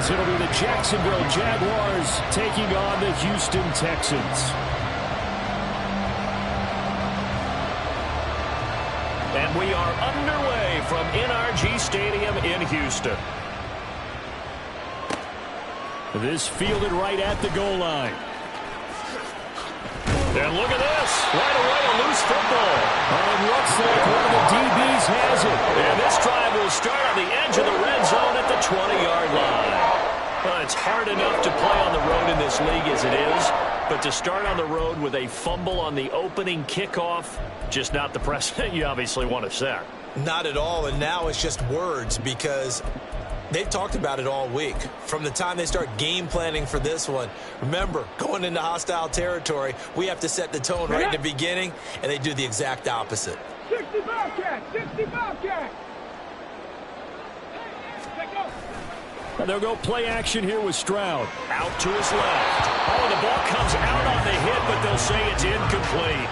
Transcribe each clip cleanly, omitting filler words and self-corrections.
as it'll be the Jacksonville Jaguars taking on the Houston Texans. And we are underway from NRG Stadium in Houston. This fielded right at the goal line. And look at this. Right away, a loose football. And it looks like one of the DBs has it. And this drive will start on the edge of the red zone at the 20-yard line. Well, it's hard enough to play on the road in this league as it is, but to start on the road with a fumble on the opening kickoff, just not the precedent you obviously want to set. Not at all, and now it's just words because they've talked about it all week. From the time they start game planning for this one, remember, going into hostile territory, we have to set the tone right in the beginning, and they do the exact opposite. 60 Bobcat! 60 Bobcat! And they'll go play action here with Stroud. Out to his left. Oh, the ball comes out on the hit, but they'll say it's incomplete.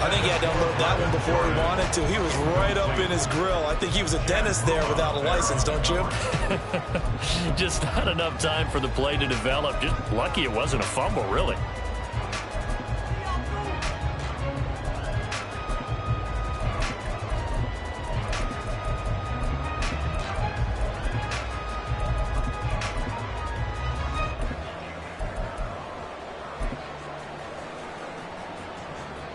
I think he had to unload that one before he wanted to. He was right up in his grill. I think he was a dentist there without a license, don't you? Just not enough time for the play to develop. Just lucky it wasn't a fumble, really.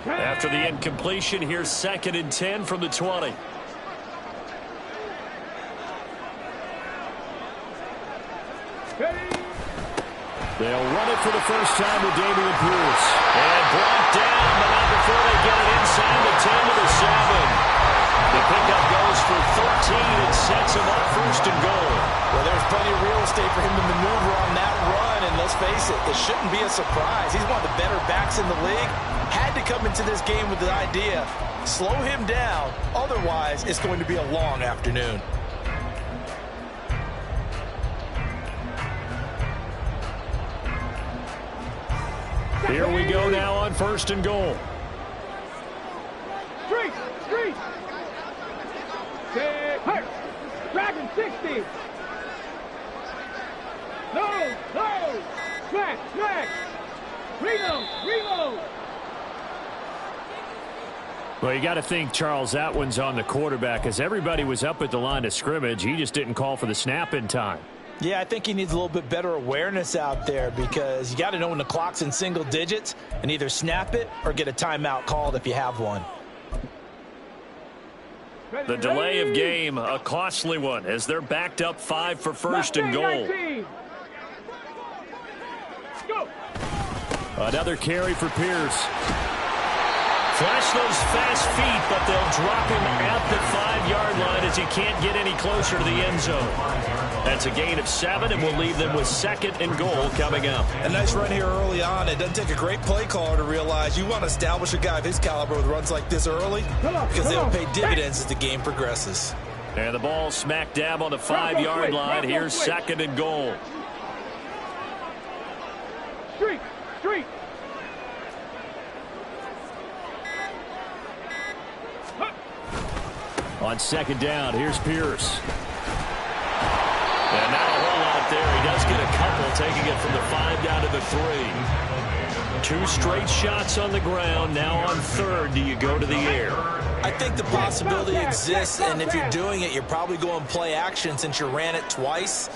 After the incompletion, here's 2nd and 10 from the 20. They'll run it for the first time with Dameon Pierce. And brought down, but not before they get it inside the 10 to the 7. The pickup goes for 13 and sets him up 1st and goal. Well, there's plenty of real estate for him to maneuver on that run, and let's face it, it shouldn't be a surprise. He's one of the better backs in the league. Had to come into this game with the idea, slow him down, otherwise it's going to be a long afternoon. Here we go now on 1st and goal. Street! Street! Hey! Dragon 60! No! No! Smack! Smack! Reload! Reload! Well, you got to think, Charles, that one's on the quarterback as everybody was up at the line of scrimmage. He just didn't call for the snap in time. Yeah, I think he needs a little bit better awareness out there because you got to know when the clock's in single digits and either snap it or get a timeout called if you have one. The delay of game, a costly one as they're backed up 5 for 1st and goal. Another carry for Pierce. Flash those fast feet, but they'll drop him at the 5-yard line as he can't get any closer to the end zone. That's a gain of 7, and we'll leave them with 2nd and goal coming up. A nice run here early on. It doesn't take a great play caller to realize you want to establish a guy of his caliber with runs like this early because they'll pay dividends as the game progresses. And the ball smack dab on the 5-yard line. Here's 2nd and goal. Street! Street! On 2nd down, here's Pierce. And not a whole lot there. He does get a couple, taking it from the 5 down to the 3. 2 straight shots on the ground. Now on 3rd, do you go to the air? I think the possibility exists, and if you're doing it, you're probably going play action since you ran it twice.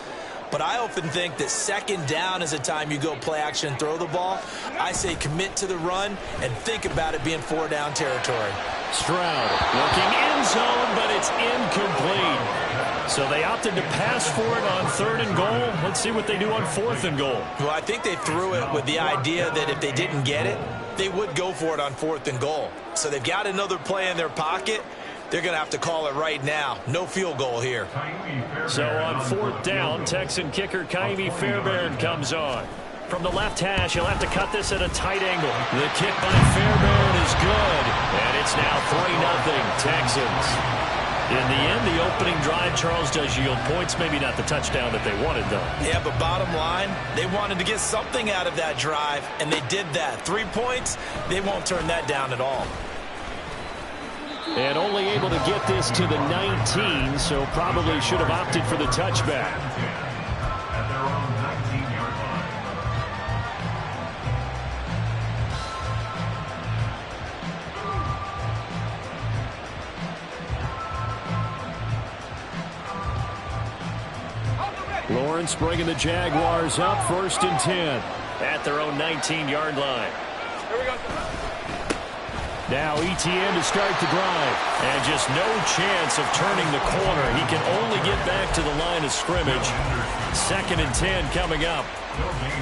But I often think that 2nd down is a time you go play action and throw the ball. I say commit to the run and think about it being 4 down territory. Stroud looking end zone, but it's incomplete. So they opted to pass for it on 3rd and goal. Let's see what they do on 4th and goal. Well, I think they threw it with the idea that if they didn't get it, they would go for it on 4th and goal. So they've got another play in their pocket. They're going to have to call it right now. No field goal here. So on 4th down, Texan kicker Kaimi Fairbairn comes on. From the left hash, he'll have to cut this at a tight angle. The kick by Fairbairn is good. And it's now 3-0 Texans. In the end, the opening drive, Charles, does yield points. Maybe not the touchdown that they wanted, though. Yeah, but bottom line, they wanted to get something out of that drive, and they did that. 3 points, they won't turn that down at all. And only able to get this to the 19, so probably should have opted for the touchback. Lawrence bringing the Jaguars up 1st and 10 at their own 19-yard line. Here we go. Now ETN to start the drive. And just no chance of turning the corner. He can only get back to the line of scrimmage. 2nd and 10 coming up.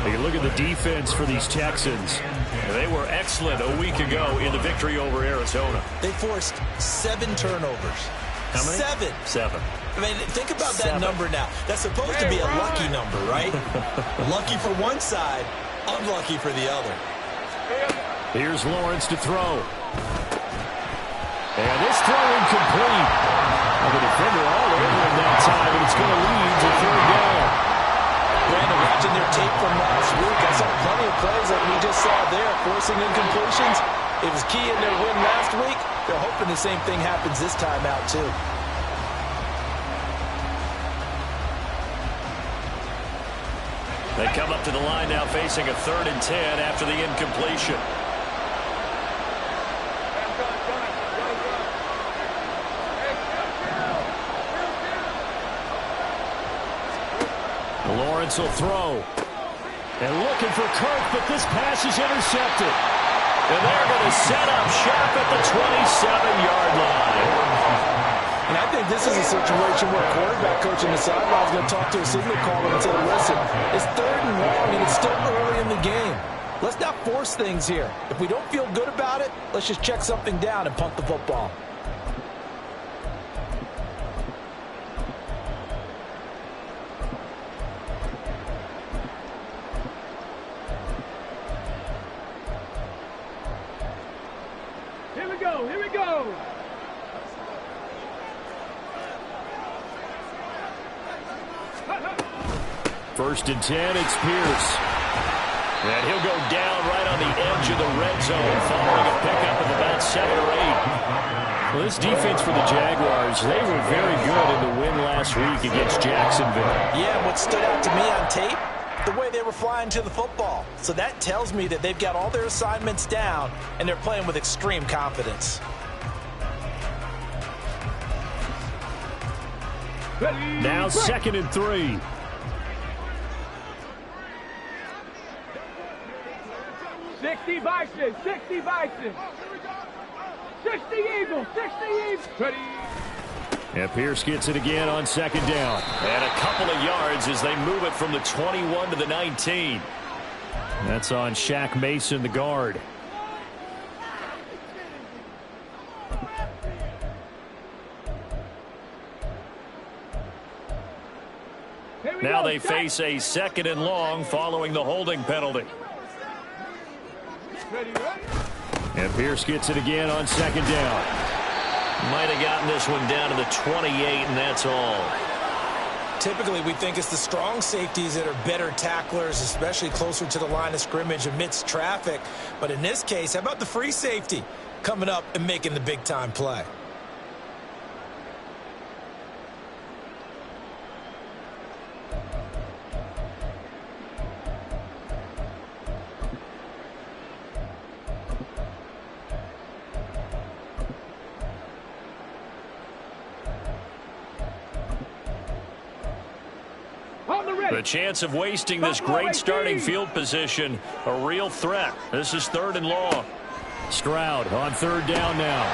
You look at the defense for these Texans. They were excellent a week ago in the victory over Arizona. They forced 7 turnovers. How many? 7. I mean, think about that 7. number now. That's supposed to be a lucky number, right? Lucky for one side, unlucky for the other. Here's Lawrence to throw. And this throw incomplete. The defender all over him that time, and it's going to lead to 3rd down. Brandon, watching their tape from last week, I saw plenty of plays like we just saw there, forcing incompletions. It was key in their win last week. They're hoping the same thing happens this time out, too. They come up to the line now facing a 3rd and 10 after the incompletion. Lawrence will throw. And looking for Kirk, but this pass is intercepted. And they're going to set up shop at the 27-yard line. And I think this is a situation where a quarterback coach in the sideline is going to talk to a signal caller and say, listen, it's 3rd and long and it's still early in the game. Let's not force things here. If we don't feel good about it, let's just check something down and punt the football. Here we go. Here we go. First and 10, it's Pierce. And he'll go down right on the edge of the red zone following a pickup of about 7 or 8. Well, this defense for the Jaguars, they were very good in the win last week against Jacksonville. Yeah, what stood out to me on tape, the way they were flying to the football. So that tells me that they've got all their assignments down and they're playing with extreme confidence. Now 2nd and 3. 60 Bison, 60 Bison. 60 Eagles, 60 Eagles. Ready. And Pierce gets it again on 2nd down. And a couple of yards as they move it from the 21 to the 19. That's on Shaq Mason, the guard. Now they face a 2nd and long following the holding penalty. Ready, ready. And Pierce gets it again on 2nd down. Might have gotten this one down to the 28, and that's all. Typically, we think it's the strong safeties that are better tacklers, especially closer to the line of scrimmage amidst traffic. But in this case, how about the free safety coming up and making the big-time play? The chance of wasting this great starting field position, a real threat. This is 3rd and long. Stroud on 3rd down now.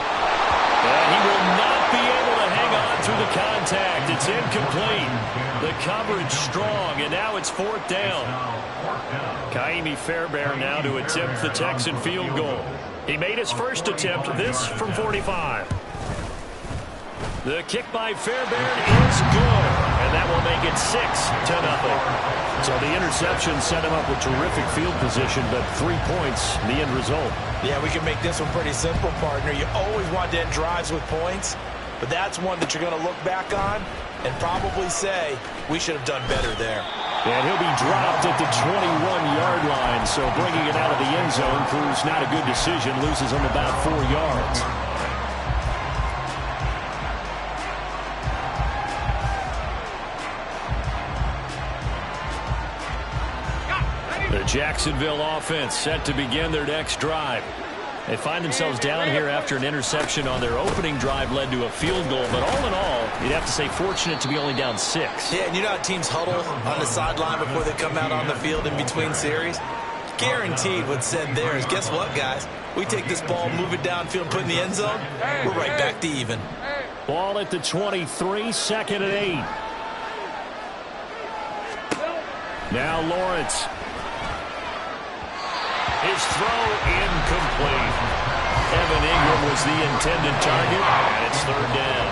And he will not be able to hang on through the contact. It's incomplete. The coverage strong, and now it's 4th down. Kaimi Fairbairn now to attempt the Texan field goal. He made his first attempt, this from 45. The kick by Fairbairn is good, and that will make it 6-0. So the interception set him up with terrific field position, but 3 points, the end result. Yeah, we can make this one pretty simple, partner. You always want to end drives with points, but that's one that you're going to look back on and probably say, we should have done better there. And he'll be dropped at the 21-yard line, so bringing it out of the end zone proves not a good decision, loses him about 4 yards. The Jacksonville offense set to begin their next drive. They find themselves down here after an interception on their opening drive led to a field goal. But all in all, you'd have to say fortunate to be only down 6. Yeah, and you know how teams huddle on the sideline before they come out on the field in between series? Guaranteed what's said there is, guess what, guys? We take this ball, move it downfield, put it in the end zone, we're right back to even. Ball at the 23, second and 8. Now Lawrence. His throw incomplete. Evan Ingram was the intended target, and it's third down.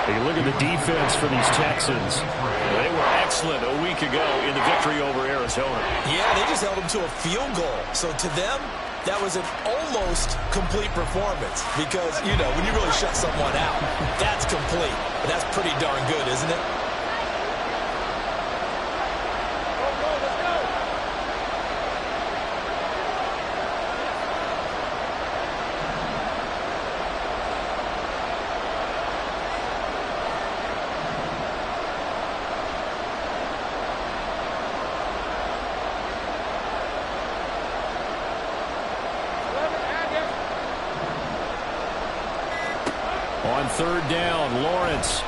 You look at the defense for these Texans. They were excellent a week ago in the victory over Arizona. Yeah, they just held them to a field goal. So to them, that was an almost complete performance because, you know, when you really shut someone out, that's complete. But that's pretty darn good, isn't it? On third down, Lawrence.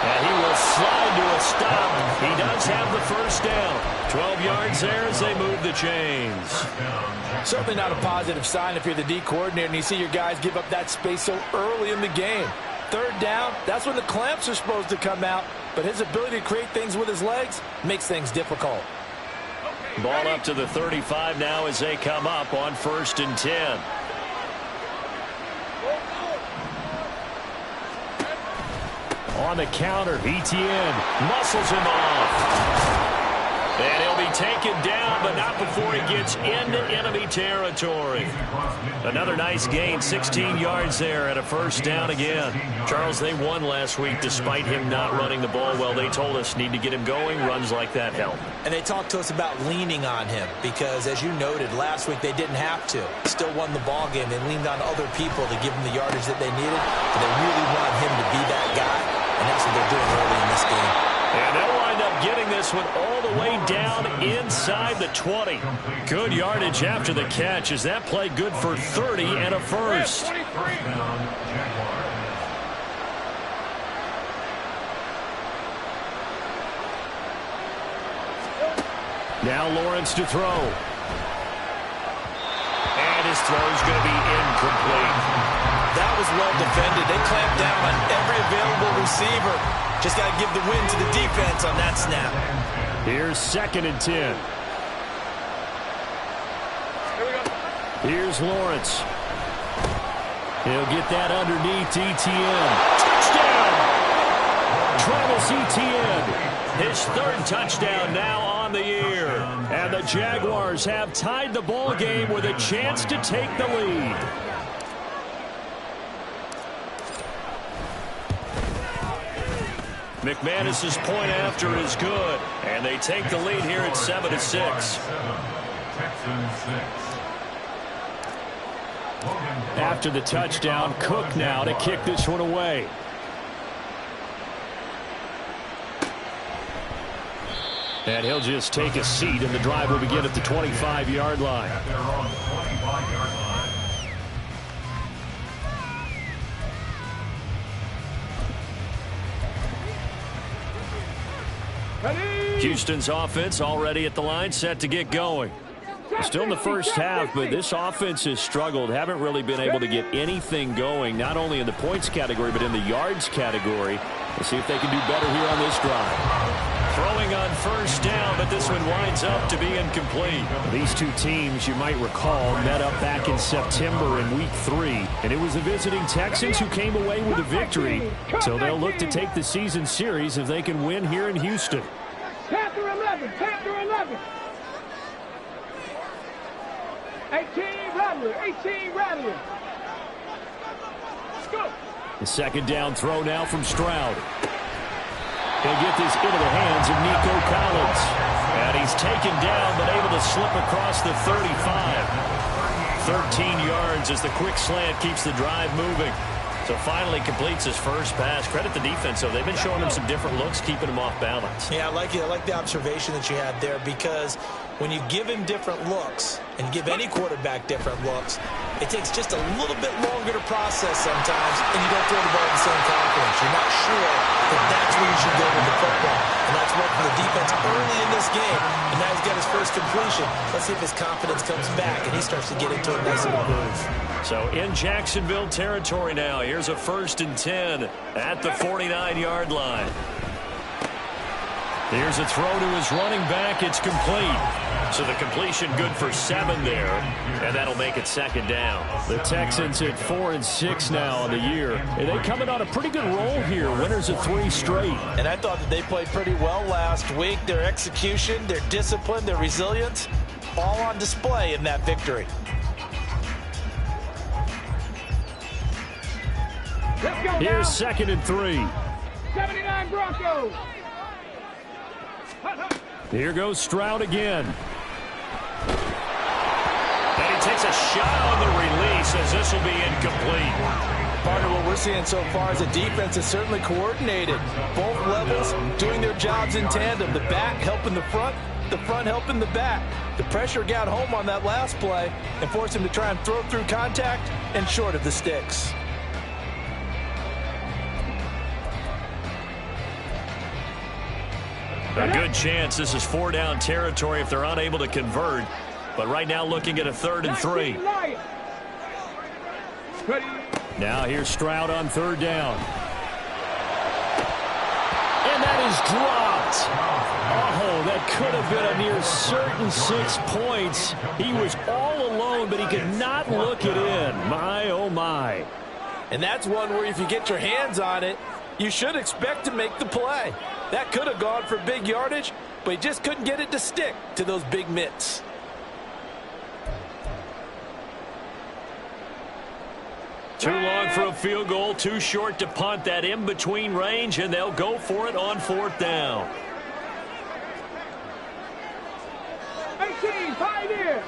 And he will slide to a stop. He does have the first down. 12 yards there as they move the chains. Certainly not a positive sign if you're the D coordinator and you see your guys give up that space so early in the game. Third down, that's when the clamps are supposed to come out. But his ability to create things with his legs makes things difficult. Ball up to the 35 now as they come up on 1st and 10. On the counter, ETN muscles him off. And he'll be taken down, but not before he gets into enemy territory. Another nice gain, 16 yards there and a first down again. Charles, they won last week despite him not running the ball well. They told us need to get him going. Runs like that help. And they talked to us about leaning on him because, as you noted, last week they didn't have to. Still won the ball game. They leaned on other people to give him the yardage that they needed. But they really want him to be that guy. And that's what they're doing early in this game. And they'll wind up getting this one all the way down inside the 20. Good yardage after the catch. Is that play good for 30 and a first? Now Lawrence to throw. And his throw's going to be incomplete. That was well defended. They clamped down on every available receiver. Just got to give the win to the defense on that snap. Here's 2nd and 10. Here we go. Here's Lawrence. He'll get that underneath ETN. Touchdown! Travis Etienne. His 3rd touchdown now on the year. And the Jaguars have tied the ball game with a chance to take the lead. McManus's point after is good, and they take the lead here at 7-6. After the touchdown, Cook now to kick this one away. And he'll just take a seat, and the drive will begin at the 25-yard line. Houston's offense already at the line, set to get going. Still in the first half, but this offense has struggled. Haven't really been able to get anything going, not only in the points category, but in the yards category. We'll see if they can do better here on this drive. Throwing on first down, but this one winds up to be incomplete. These two teams, you might recall, met up back in September in Week 3, and it was the visiting Texans who came away with a victory. So they'll look to take the season series if they can win here in Houston. Panther 11, Panther 11. 18 Rattler, 18 Rattler. Let's go. The second down throw now from Stroud. He'll get this into the hands of Nico Collins. And he's taken down, but able to slip across the 35. 13 yards as the quick slant keeps the drive moving. So finally completes his first pass. Credit the defense, though. They've been showing him some different looks, keeping him off balance. Yeah, I like the observation that you had there, because when you give him different looks and give any quarterback different looks, it takes just a little bit longer to process sometimes, and you don't throw the ball with the same confidence. You're not sure that that's where you should go with the football. And that's worked for the defense early in this game, and now he's got his first completion. Let's see if his confidence comes back and he starts to get into a nice little groove. So in Jacksonville territory now, here's a 1st and 10 at the 49-yard line. Here's a throw to his running back. It's complete. So the completion good for 7 there, and that'll make it 2nd down. The Texans at 4-6 now on the year, and they coming on a pretty good roll here. Winners of 3 straight. And I thought that they played pretty well last week. Their execution, their discipline, their resilience, all on display in that victory. Let's go Here's now. 2nd and 3. 79 Broncos. Here goes Stroud again. And he takes a shot on the release as this will be incomplete. Partner, what we're seeing so far is the defense is certainly coordinated. Both levels doing their jobs in tandem. The back helping the front helping the back. The pressure got home on that last play and forced him to try and throw through contact and short of the sticks. A good chance this is 4-down territory if they're unable to convert. But right now looking at a 3rd and 3. Now here's Stroud on 3rd down. And that is dropped. Oh, that could have been a near certain 6 points. He was all alone, but he could not look it in. My, oh, my. And that's one where if you get your hands on it, you should expect to make the play. That could have gone for big yardage, but he just couldn't get it to stick to those big mitts. Too long for a field goal, too short to punt. That in-between range, and they'll go for it on 4th down. 18, pioneer.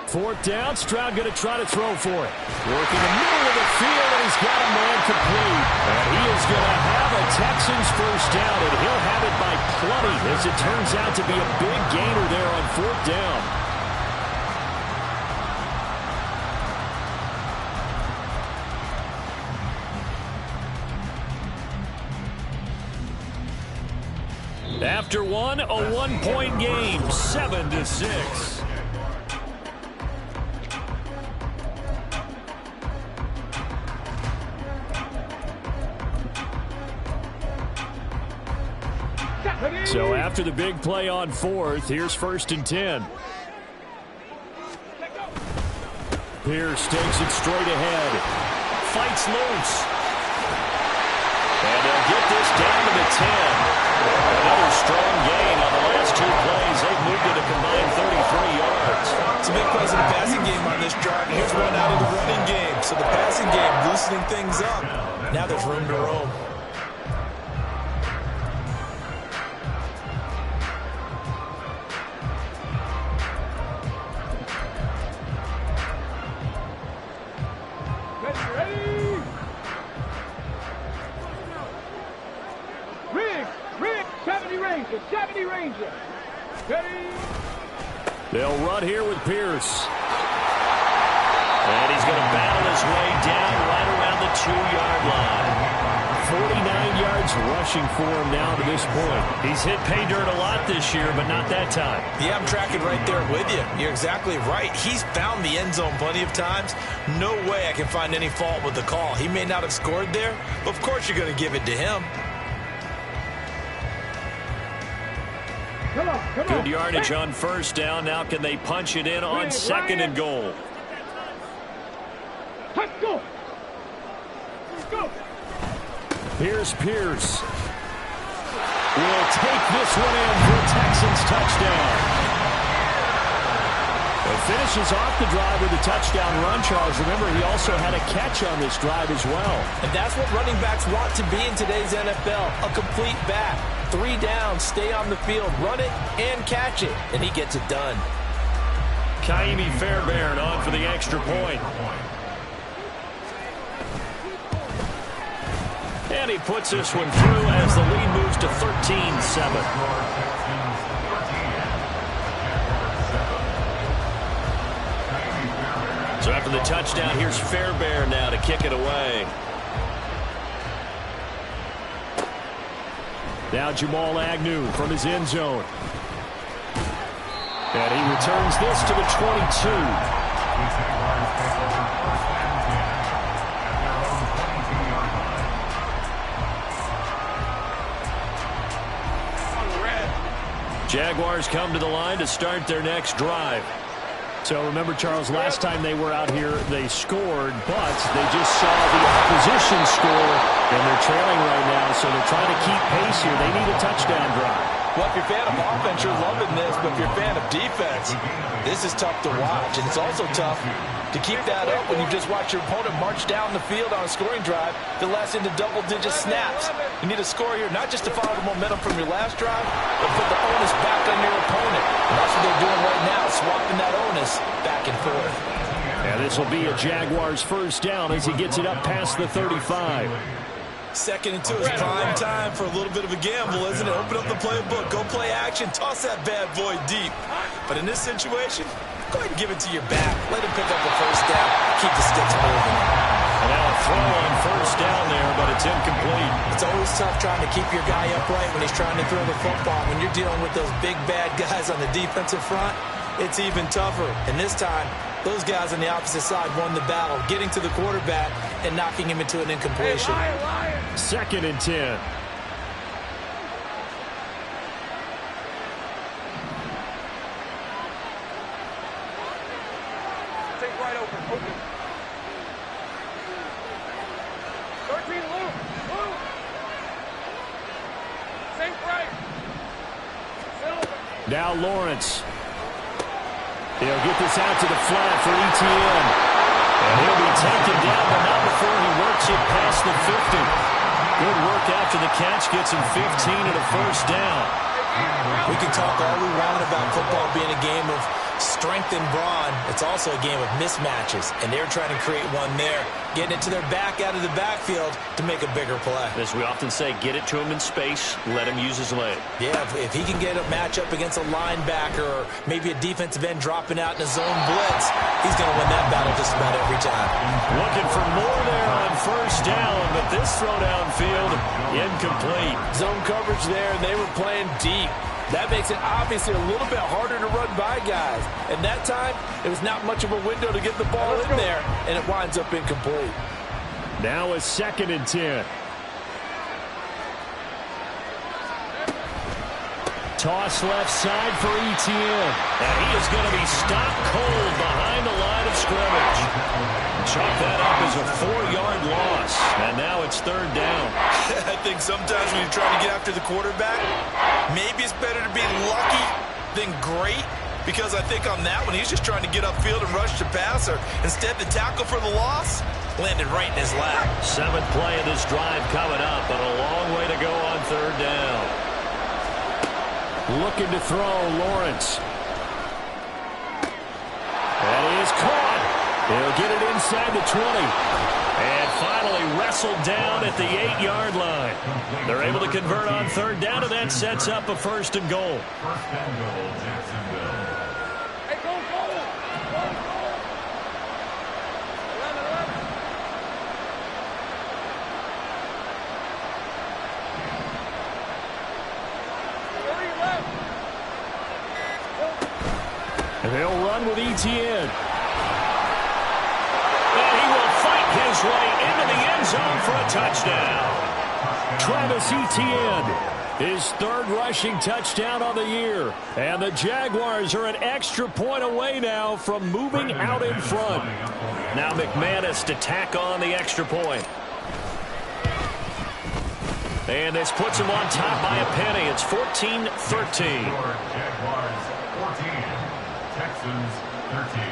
4th down, Stroud going to try to throw for it. Working the middle of the field, and he's got a man complete. And he is going to have a Texans 1st down, and he'll have it by plenty, as it turns out to be a big gainer there on 4th down. After one, a 1-point game, 7-6. So after the big play on 4th, here's 1st and 10. Pierce takes it straight ahead. Fights loose. And they'll get this down to the 10. Another strong gain on the last 2 plays. They've moved it a combined 33 yards. Some big plays in the passing game on this drive. Here's one out of the running game. So the passing game loosening things up. Now there's room to roam. They'll run here with Pierce. And he's going to battle his way down right around the 2-yard line. 49 yards rushing for him now to this point. He's hit pay dirt a lot this year, but not that time. Yeah, I'm tracking right there with you. You're exactly right. He's found the end zone plenty of times. No way I can find any fault with the call. He may not have scored there, but of course you're going to give it to him. Good yardage on 1st down. Now can they punch it in on 2nd and goal? Let's go. Let's go. Here's Pierce. Will take this one in for a Texans touchdown. It finishes off the drive with a touchdown run, Charles. Remember, he also had a catch on this drive as well. And that's what running backs want to be in today's NFL, a complete back. 3 downs, stay on the field, run it, and catch it. And he gets it done. Kaimi Fairbairn on for the extra point. And he puts this one through as the lead moves to 13-7. So after the touchdown, here's Fairbairn now to kick it away. Now Jamal Agnew from his end zone. And he returns this to the 22. Jaguars come to the line to start their next drive. So remember, Charles, last time they were out here, they scored, but they just saw the opposition score, and they're trailing right now, so they're trying to keep pace here. They need a touchdown drive. Well, if you're a fan of offense, you're loving this, but if you're a fan of defense, this is tough to watch, and it's also tough to keep that up when you just watch your opponent march down the field on a scoring drive that lasts into double-digit snaps. You need a score here, not just to follow the momentum from your last drive, but put the onus back on your opponent. And that's what they're doing right now, swapping that onus back and forth. And this will be a Jaguars first down as he gets it up past the 35. 2nd and 2 is prime time for a little bit of a gamble, isn't it? Open up the playbook, go play action, toss that bad boy deep. But in this situation, go ahead and give it to your back. Let him pick up the first down. Keep the sticks moving. And now a throw on first down there, but it's incomplete. It's always tough trying to keep your guy upright when he's trying to throw the football. When you're dealing with those big, bad guys on the defensive front, it's even tougher. And this time, those guys on the opposite side won the battle, getting to the quarterback and knocking him into an incompletion. 2nd and 10. Take right open. Open. 13 loop. Loop. Sink right. Silver. Now Lawrence. He'll get this out to the flat for Etienne. And he'll be taken down, but not before he works it past the 50. Good work after the catch. Gets him 15 and a first down. We can talk all we want about football being a game of strength and brawn. It's also a game of mismatches, and they're trying to create one there, getting it to their back out of the backfield to make a bigger play. As we often say, get it to him in space, let him use his leg. Yeah, if he can get a matchup against a linebacker or maybe a defensive end dropping out in a zone blitz, he's going to win that battle just about every time. Looking for more there on first down, but this throw downfield, incomplete. Zone coverage there, and they were playing deep. That makes it obviously a little bit harder to run by guys. And that time, it was not much of a window to get the ball in there, and it winds up incomplete. Now a 2nd and 10. Toss left side for Etienne. And he is going to be stopped cold behind the line of scrimmage. Chalk that up as a 4-yard loss. And now it's 3rd down. I think sometimes when you're trying to get after the quarterback, maybe it's better to be lucky than great. Because I think on that one, he's just trying to get upfield and rush the passer. Instead, the tackle for the loss landed right in his lap. 7th play of this drive coming up, but a long way to go on 3rd down. Looking to throw, Lawrence. And he is caught. He'll get it inside the 20. And finally wrestled down at the 8-yard line. They're able to convert on 3rd down, and that sets up a 1st and goal. Hey, go, go. Go, go. 11. And they'll run with Etienne. And he will fight his way into the end zone for a touchdown. Travis Etienne, his 3rd rushing touchdown of the year. And the Jaguars are an extra point away now from moving out in front. Now McManus to tack on the extra point. And this puts him on top by a penny. It's 14-13. Jaguars 14, Texans 13.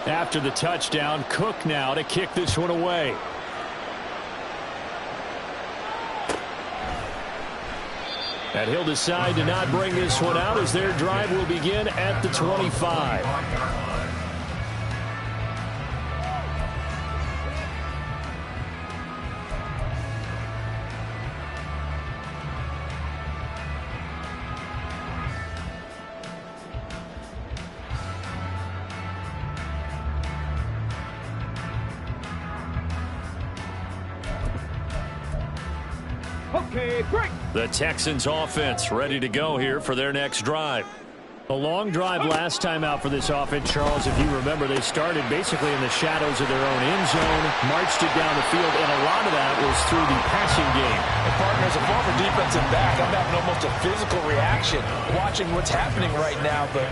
After the touchdown, Cook now to kick this one away. And he'll decide to not bring this one out as their drive will begin at the 25. Okay, break. The Texans offense ready to go here for their next drive. A long drive last time out for this offense, Charles. If you remember, they started basically in the shadows of their own end zone, marched it down the field, and a lot of that was through the passing game. And partner, as a former defensive back, I'm having almost a physical reaction watching what's happening right now. But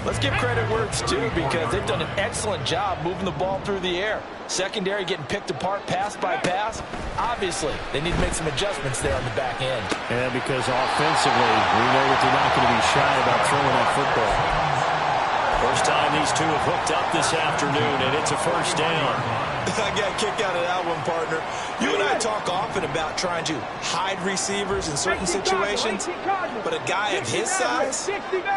let's give credit where it's due, because they've done an excellent job moving the ball through the air. Secondary getting picked apart pass by pass. Obviously, they need to make some adjustments there on the back end. And because offensively, we know that they're not going to be shy about throwing that football. First time these two have hooked up this afternoon, and it's a first down. I got a kick out of that one, partner. You and I talk often about trying to hide receivers in certain situations, but a guy of his size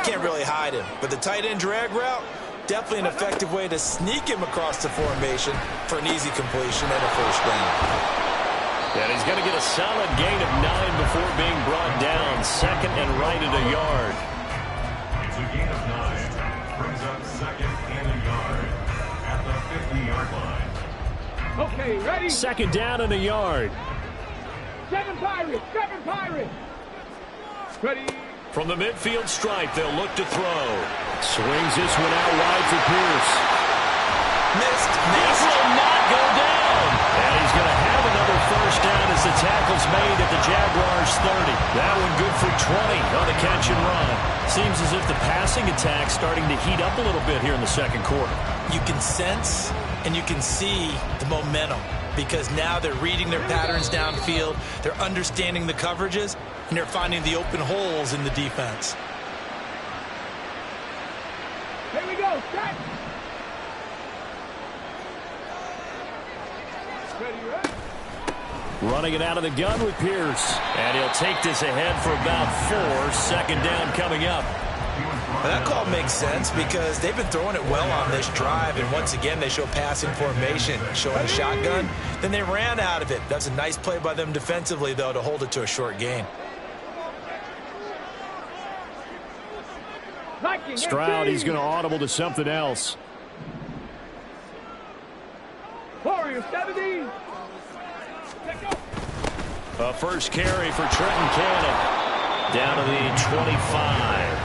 can't really hide him. But the tight end drag route, definitely an effective way to sneak him across the formation for an easy completion and a first down. And he's going to get a solid gain of 9 before being brought down. Second and right at a yard. It's a gain of 9. Brings up second and a yard at the 50-yard line. Okay, ready? Second down and a yard. 7 Pirates, 7 Pirates. Ready? From the midfield stripe, they'll look to throw. Swings this one out wide for Pierce. Missed. This will not go down. And he's going to have another first down as the tackle's made at the Jaguars' 30. That one good for 20 on the catch and run. Seems as if the passing attack's starting to heat up a little bit here in the second quarter. You can sense and you can see the momentum, because now they're reading their patterns downfield, they're understanding the coverages, and they're finding the open holes in the defense. Here we go, set. Ready, ready? Running it out of the gun with Pierce. And he'll take this ahead for about 4. Second down coming up. Well, that call makes sense because they've been throwing it well on this drive, and once again they show passing formation, showing a shotgun. Then they ran out of it. That's a nice play by them defensively, though, to hold it to a short gain. Stroud, he's going to audible to something else. Warrior 70. A first carry for Trenton Cannon. Down to the 25.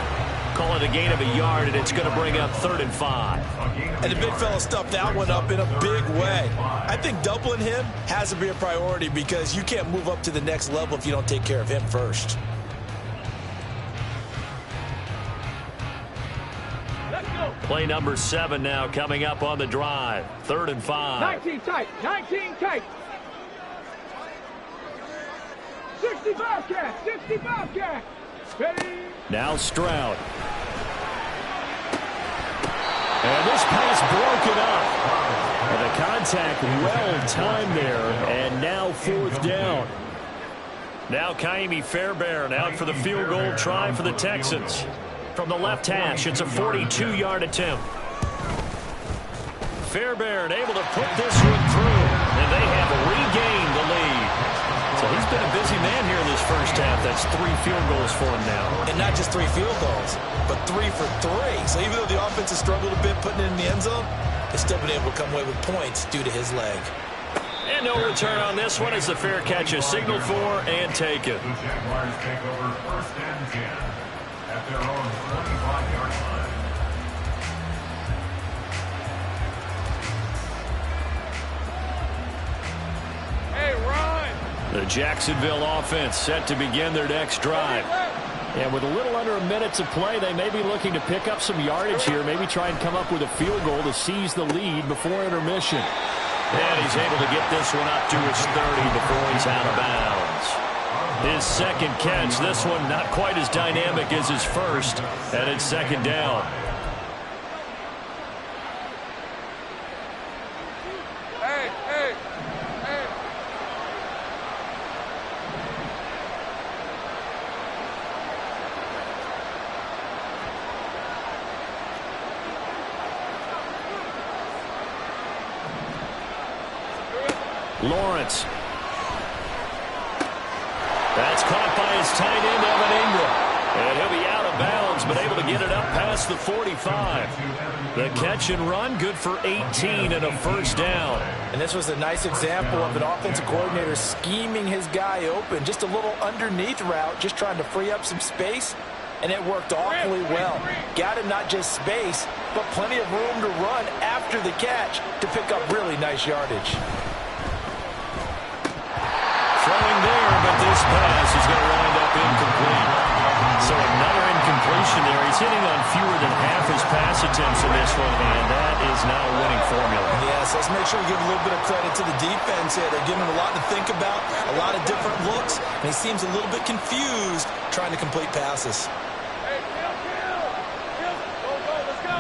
Call it a gain of a yard, and it's going to bring up 3rd and 5. And the big fella stuffed that one up in a big way. I think doubling him has to be a priority, because you can't move up to the next level if you don't take care of him first. Let's go. Play number 7 now coming up on the drive. 3rd and 5. 19 tight, 19 tight. 60 Bobcat, 60 Bobcat. Ready? Now Stroud. And this pass broken up. And the contact well timed there. And now 4th down. Now Kaimi Fairbairn out for the field goal try for the Texans. From the left hash, it's a 42-yard attempt. Fairbairn able to put this one through. And they have regained the lead. So he's been a busy man here in this first half. That's 3 field goals for him now. And not just 3 field goals, but 3 for 3. So even though the offense has struggled a bit putting it in the end zone, they've still been able to come away with points due to his leg. And no return on this one as the fair catch is signaled for and taken. The Jaguars take over 1st and 10 at their own 25-yard line. Hey, run. The Jacksonville offense set to begin their next drive. And with a little under a minute to play, they may be looking to pick up some yardage here, maybe try and come up with a field goal to seize the lead before intermission. And he's able to get this one up to his 30 before he's out of bounds. His second catch, this one not quite as dynamic as his first, and it's 2nd down. Hey, hey, hey. Lawrence. That's caught by his tight end, Evan Ingram. And he'll be out of of bounds, but able to get it up past the 45. The catch and run, good for 18 and a first down. And this was a nice example of an offensive coordinator scheming his guy open. Just a little underneath route, just trying to free up some space, and it worked awfully well. Got him not just space, but plenty of room to run after the catch to pick up really nice yardage. Throwing there, but this pass is going to wind up incomplete. So another incompletion there. He's hitting on fewer than half his pass attempts in this one, and that is now a winning formula. Yes, let's make sure we give a little bit of credit to the defense here. They're giving him a lot to think about, a lot of different looks, and he seems a little bit confused trying to complete passes. Hey, kill. Go, let's go.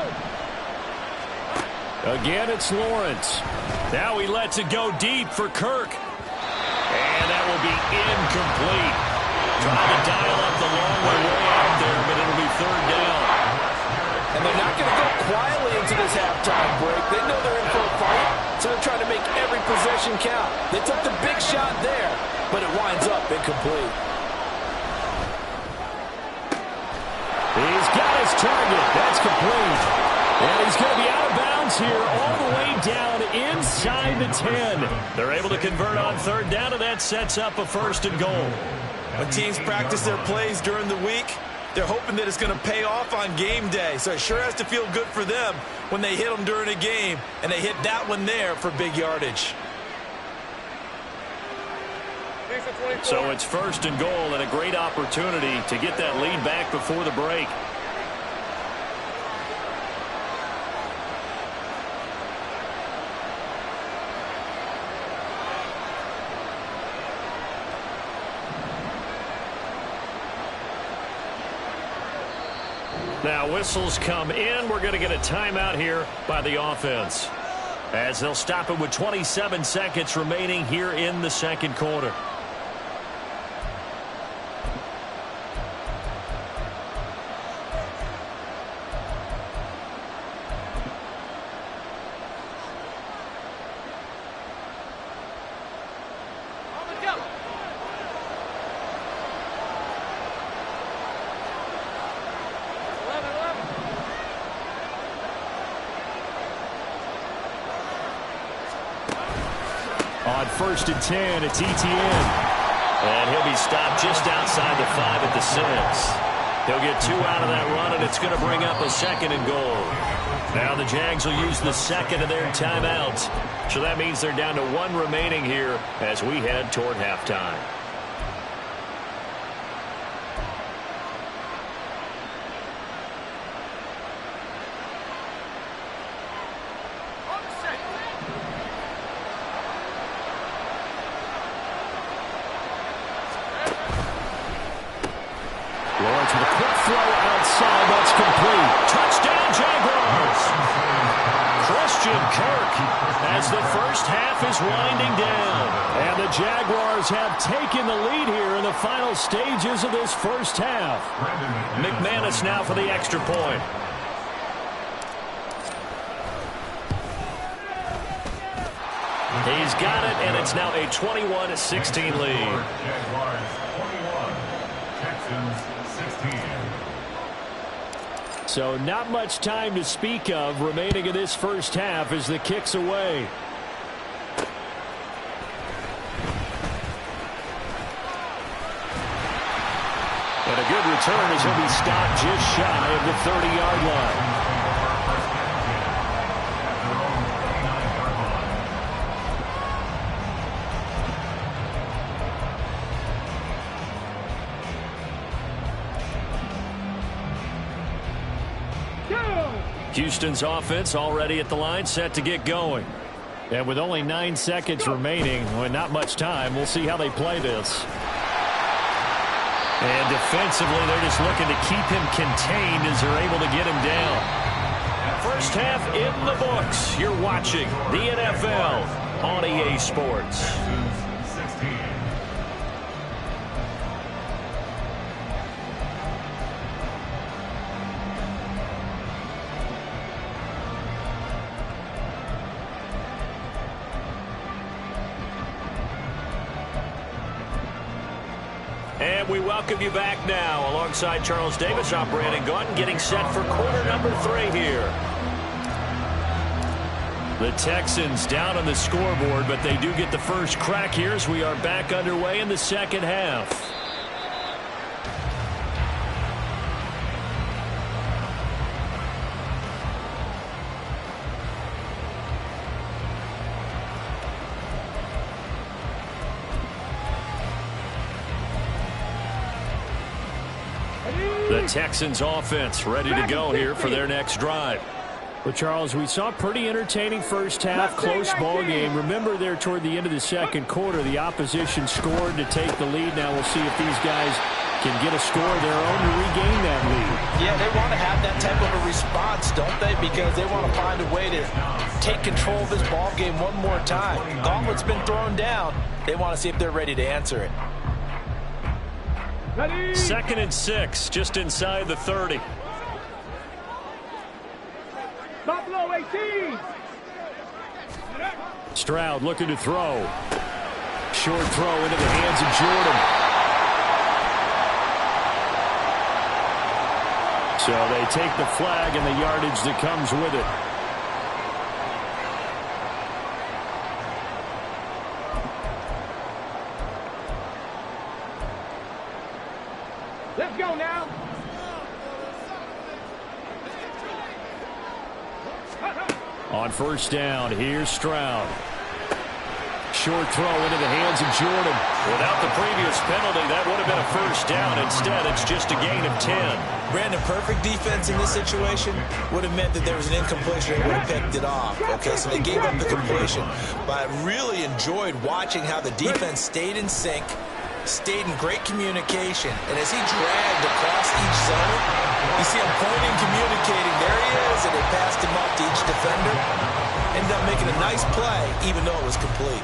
Again, it's Lawrence. Now he lets it go deep for Kirk. And that will be incomplete. Trying to dial up the long way out there, but it'll be third down. And they're not going to go quietly into this halftime break. They know they're in for a fight, so they're trying to make every possession count. They took the big shot there, but it winds up incomplete. He's got his target. That's complete. And he's going to be out of bounds here all the way down inside the 10. They're able to convert on third down, and that sets up a first and goal. When teams practice their plays during the week, they're hoping that it's going to pay off on game day. So it sure has to feel good for them when they hit them during a game, and they hit that one there for big yardage. So it's first and goal, and a great opportunity to get that lead back before the break. Now whistles come in. We're going to get a timeout here by the offense, as they'll stop it with 27 seconds remaining here in the second quarter. On first and 10, it's ETN. And he'll be stopped just outside the 5 at the 6. He'll get 2 out of that run, and it's going to bring up a second and goal. Now the Jags will use the second of their timeouts. So that means they're down to 1 remaining here as we head toward halftime. Lawrence with a quick throw outside. That's complete. Touchdown, Jaguars. Christian Kirk as the first half is winding down. And the Jaguars have taken the lead here in the final stages of this first half. McManus now for the extra point. He's got it, and it's now a 21-16 lead. Jaguars 21, Texans 16. So not much time to speak of remaining in this first half as the kick's away. And a good return as he'll be stopped just shy of the 30-yard line. Houston's offense already at the line, set to get going. And with only 9 seconds remaining, well, not much time, we'll see how they play this. And defensively, they're just looking to keep him contained as they're able to get him down. First half in the books. You're watching the NFL on EA Sports. And we welcome you back now. Alongside Charles Davis, I'm Brandon Gaudin, getting set for quarter number 3 here. The Texans down on the scoreboard, but they do get the first crack here as we are back underway in the second half. The Texans offense ready to go here for their next drive. Well, Charles, we saw a pretty entertaining first half, close ball game. Remember there toward the end of the second quarter, the opposition scored to take the lead. Now we'll see if these guys can get a score of their own to regain that lead. Yeah, they want to have that type of a response, don't they? Because they want to find a way to take control of this ball game one more time. Gauntlet's been thrown down. They want to see if they're ready to answer it. Ready. 2nd and 6, just inside the 30. Buffalo 18. Stroud looking to throw. Short throw into the hands of Jordan. So they take the flag and the yardage that comes with it. Let's go now. On first down, here's Stroud. Short throw into the hands of Jordan. Without the previous penalty, that would have been a first down. Instead, it's just a gain of 10. Brandon, perfect defense in this situation would have meant that there was an incompletion. They would have picked it off. Okay, so they gave up the completion. But I really enjoyed watching how the defense stayed in sync, stayed in great communication, and as he dragged across each zone, you see him pointing, communicating. There he is, and they passed him up to each defender. Ended up making a nice play, even though it was complete.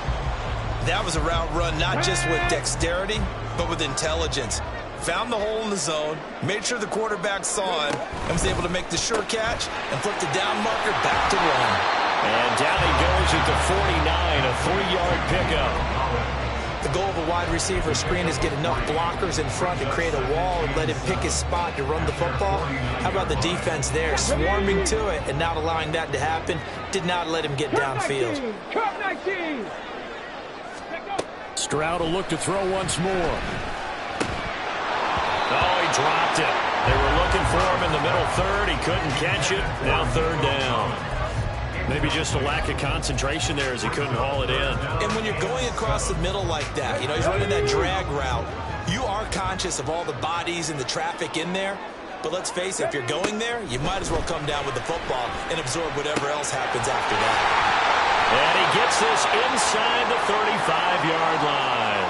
That was a route run not just with dexterity, but with intelligence. Found the hole in the zone, made sure the quarterback saw him, and was able to make the sure catch and flip the down marker back to run. And down he goes at the 49, a 3-yard pickup. The goal of a wide receiver screen is get enough blockers in front to create a wall and let him pick his spot to run the football. How about the defense there, swarming to it and not allowing that to happen? Did not let him get downfield. Curve 19. Stroud will look to throw once more. Oh, he dropped it. They were looking for him in the middle third. He couldn't catch it. Now 3rd down. Maybe just a lack of concentration there as he couldn't haul it in. And when you're going across the middle like that, he's running that drag route, you are conscious of all the bodies and the traffic in there. But let's face it, if you're going there, you might as well come down with the football and absorb whatever else happens after that. And he gets this inside the 35-yard line.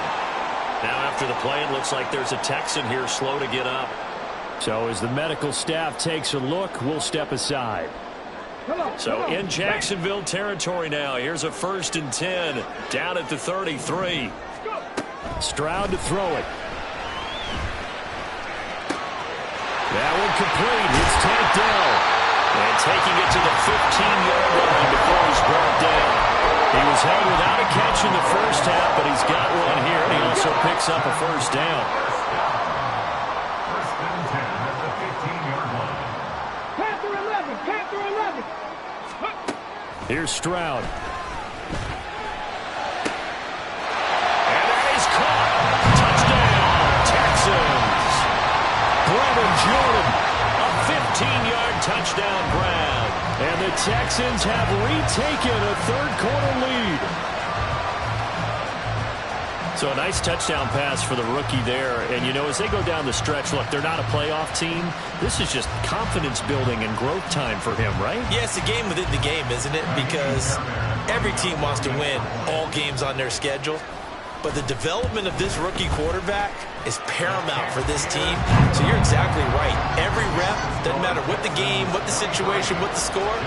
Now after the play, it looks like there's a Texan here slow to get up. So as the medical staff takes a look, we'll step aside. So in Jacksonville territory now. Here's a 1st and 10 down at the 33. Stroud to throw it. That one complete. It's tapped down. And taking it to the 15-yard line before he's brought down. He was held without a catch in the first half, but he's got one here, and he also picks up a first down. 1st and 10 at the 15-yard line. Panther 11. Panther 11. Here's Stroud. And that is caught. Touchdown, Texans. Brevin Jordan. A 15-yard touchdown grab. And the Texans have retaken a third-quarter lead. So a nice touchdown pass for the rookie there. And, as they go down the stretch, look, they're not a playoff team. This is just confidence building and growth time for him, right? Yeah, it's a game within the game, isn't it? Because every team wants to win all games on their schedule. But the development of this rookie quarterback is paramount for this team. So you're exactly right. Every rep, doesn't matter what the game, what the situation, what the score,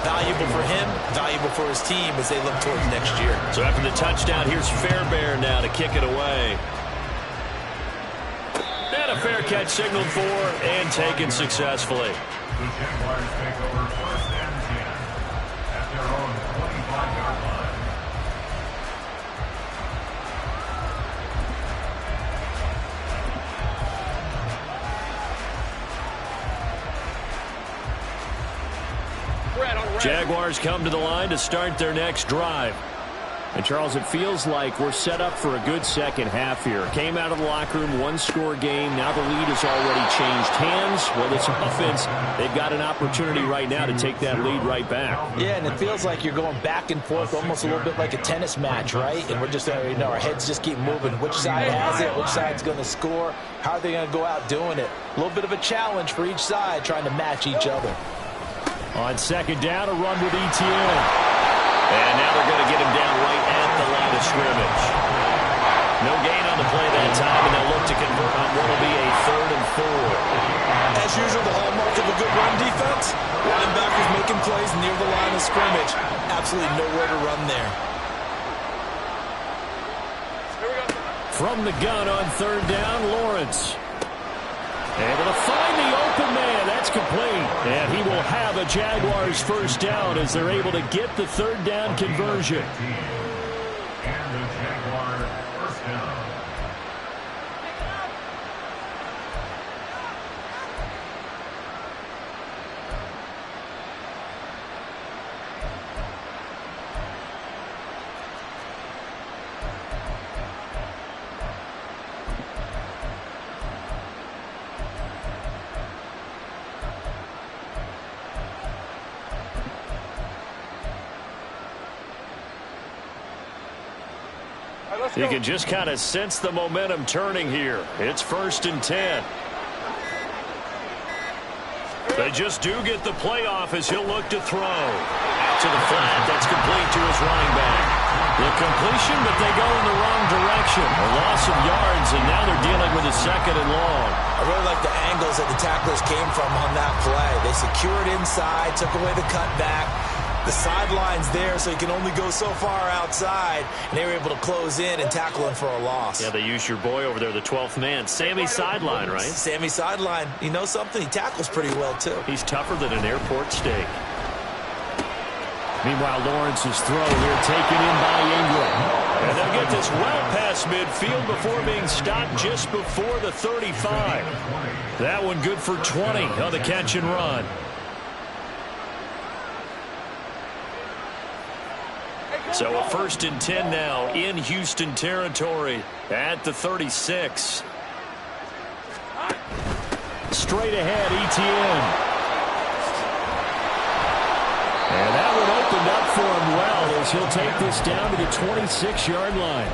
valuable for him, valuable for his team as they look towards next year. So after the touchdown, here's Fairbairn now to kick it away. And a fair catch signaled for and taken successfully. The Jaguars take over 1st and 10 at their own 25-yard line. Jaguars come to the line to start their next drive. And, Charles, it feels like we're set up for a good second half here. Came out of the locker room, one-score game. Now the lead has already changed hands. Well, this offense, they've got an opportunity right now to take that lead right back. Yeah, and it feels like you're going back and forth, almost a little bit like a tennis match, right? And we're just, our heads just keep moving. Which side has it? Which side's going to score? How are they going to go out doing it? A little bit of a challenge for each side, trying to match each other. On second down, a run with Etienne. And now they're going to get him down right at the line of scrimmage. No gain on the play that time, and they'll look to convert on what will be a 3rd and 4. As usual, the hallmark of a good run defense, linebackers making plays near the line of scrimmage. Absolutely nowhere to run there. From the gun on 3rd down, Lawrence. Able to find the open man. That's complete. And he will have a Jaguars first down as they're able to get the 3rd down conversion. And the Jaguar first down. You can just kind of sense the momentum turning here. It's 1st and 10. They just do get the playoff as he'll look to throw. Out to the flat. That's complete to his running back. The completion, but they go in the wrong direction. A loss of yards, and now they're dealing with a 2nd and long. I really like the angles that the tacklers came from on that play. They secured inside, took away the cutback. The sideline's there, so you can only go so far outside, and they were able to close in and tackle him for a loss. Yeah, they used your boy over there, the 12th man. Sammy Sideline, right? Sammy Sideline. You know something? He tackles pretty well, too. He's tougher than an airport steak. Meanwhile, Lawrence's throw here taken in by Ingram. And they'll get this well past midfield before being stopped just before the 35. That one good for 20 on the catch and run. So a 1st and 10 now in Houston territory at the 36. Straight ahead, Etienne. And that one opened up for him well as he'll take this down to the 26-yard line.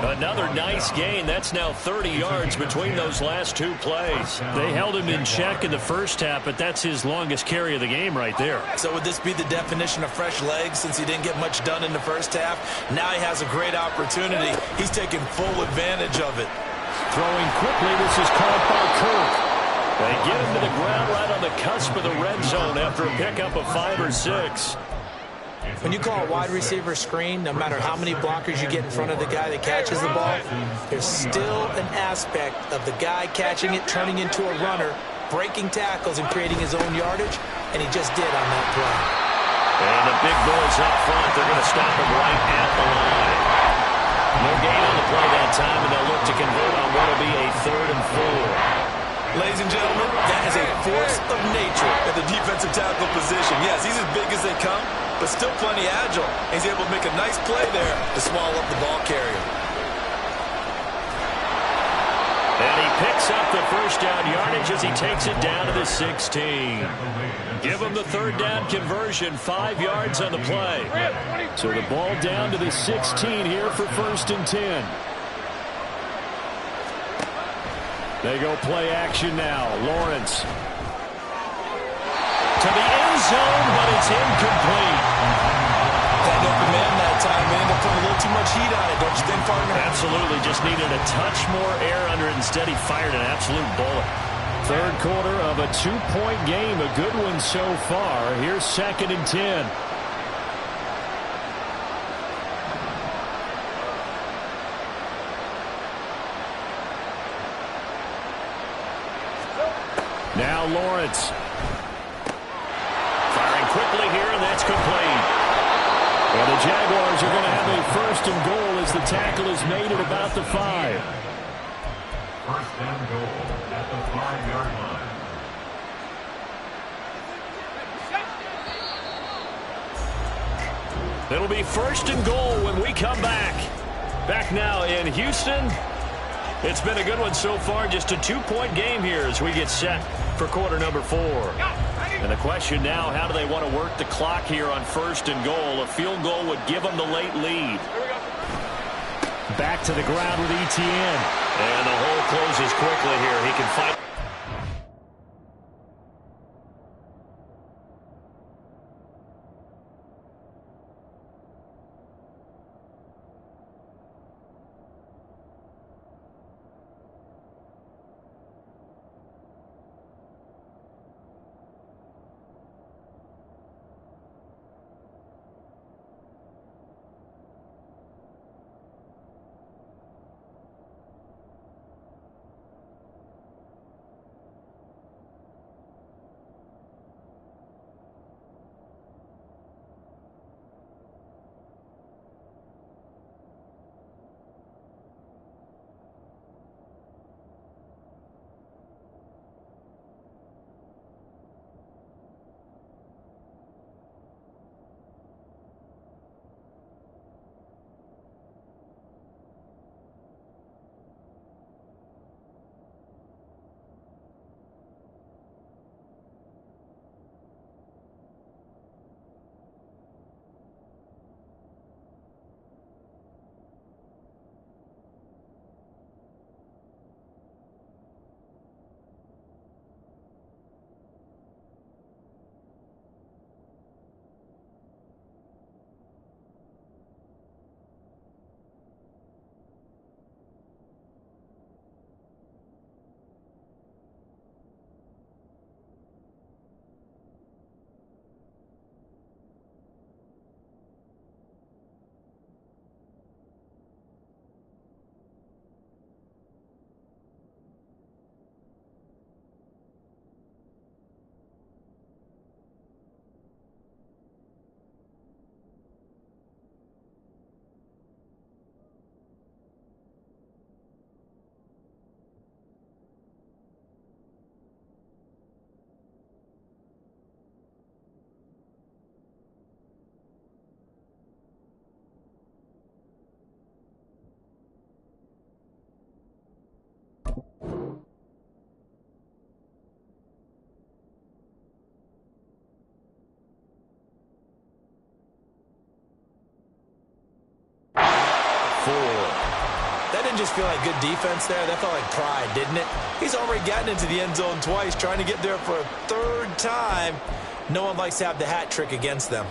Another nice gain. That's now 30 yards between those last 2 plays. They held him in check in the first half, but that's his longest carry of the game right there. So would this be the definition of fresh legs since he didn't get much done in the first half? Now he has a great opportunity. He's taking full advantage of it. Throwing quickly, this is caught by Kirk. They get him to the ground right on the cusp of the red zone after a pickup of 5 or 6. When you call a wide receiver screen, no matter how many blockers you get in front of the guy that catches the ball, there's still an aspect of the guy catching it, turning into a runner, breaking tackles and creating his own yardage, and he just did on that play. And the big boys up front, they're going to stop him right at the line. No gain on the play that time, and they'll look to convert on what will be a 3rd and 4. Ladies and gentlemen, that is a force of nature at the defensive tackle position. Yes, he's as big as they come, but still plenty agile. He's able to make a nice play there to swallow up the ball carrier. And he picks up the first down yardage as he takes it down to the 16. Give him the 3rd down conversion, 5 yards on the play. So the ball down to the 16 here for 1st and 10. They go play action now. Lawrence. To the end zone, but it's incomplete. That open man that time, man, they put a little too much heat on it, don't you think, partner? Absolutely. Just needed a touch more air under it. Instead, he fired an absolute bullet. 3rd quarter of a 2-point game. A good one so far. Here's 2nd and 10. Now Lawrence. Firing quickly here, and that's complete. Well, the Jaguars are going to have a 1st and goal as the tackle is made at about the 5. 1st and goal at the 5-yard line. It'll be 1st and goal when we come back. Back now in Houston. It's been a good one so far. Just a 2-point game here as we get set for quarter number 4. And the question now, how do they want to work the clock here on 1st and goal? A field goal would give them the late lead. Back to the ground with Etienne. And the hole closes quickly here. He can fight. That didn't just feel like good defense there. That felt like pride, didn't it? He's already gotten into the end zone twice, trying to get there for a 3rd time. No one likes to have the hat trick against them.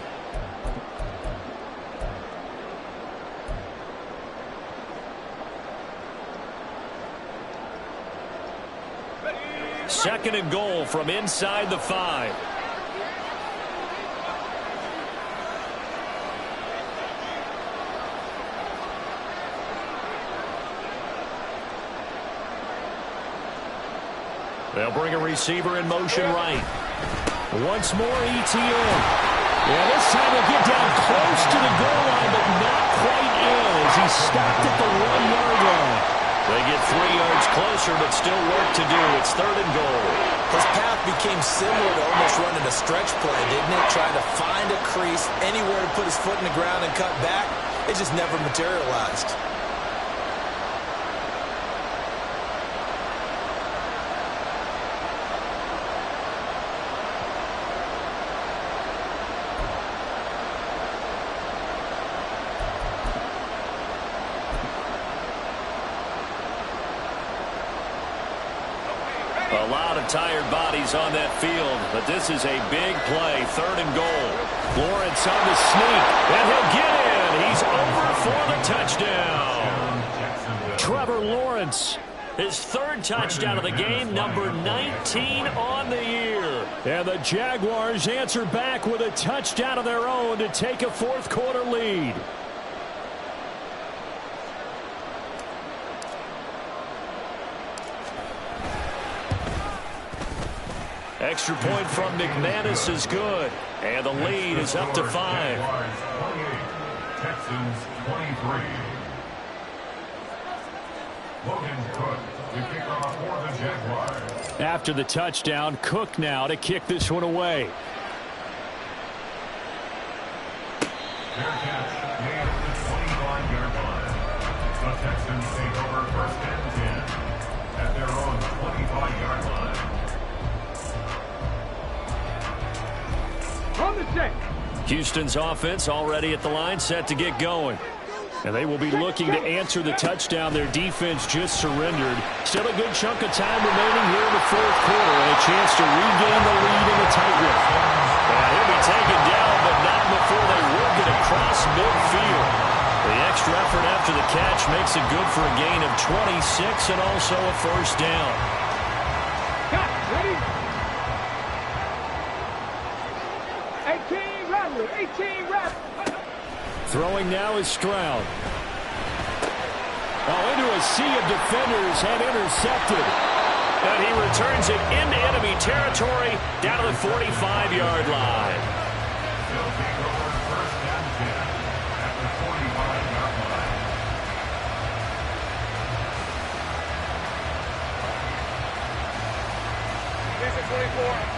Second and goal from inside the 5. They'll bring a receiver in motion right. Once more, Etienne. And this time he'll get down close to the goal line, but not quite in as he stopped at the 1-yard line. They get 3 yards closer, but still work to do. It's 3rd and goal. His path became similar to almost running a stretch play, didn't it? Trying to find a crease, anywhere to put his foot in the ground and cut back. It just never materialized. A lot of tired bodies on that field, but this is a big play. 3rd and goal. Lawrence on the sneak, and he'll get in. He's over for the touchdown. Trevor Lawrence, his 3rd touchdown of the game, number 19 on the year. And the Jaguars answer back with a touchdown of their own to take a 4th quarter lead. Extra point from McManus is good. And the lead is up to 5. Texans 23. Logan Cook to kick off for the Jaguars. After the touchdown, Cook now to kick this one away. Fair catch made at the 25-yard line. The Texans take over first and 10 at their own 25-yard line. On the set. Houston's offense already at the line, set to get going. And they will be looking to answer the touchdown. Their defense just surrendered. Still a good chunk of time remaining here in the fourth quarter, and a chance to regain the lead in the tight one. And he'll be taken down, but not before they work it across midfield. The extra effort after the catch makes it good for a gain of 26 and also a first down. Got it. Ready? 18 Rattler. 18 Rattler. Throwing now is Stroud. Into a sea of defenders and intercepted. And he returns it into enemy territory down to the 45-yard line. Still take over first and 10 at the 45-yard line. This is 24.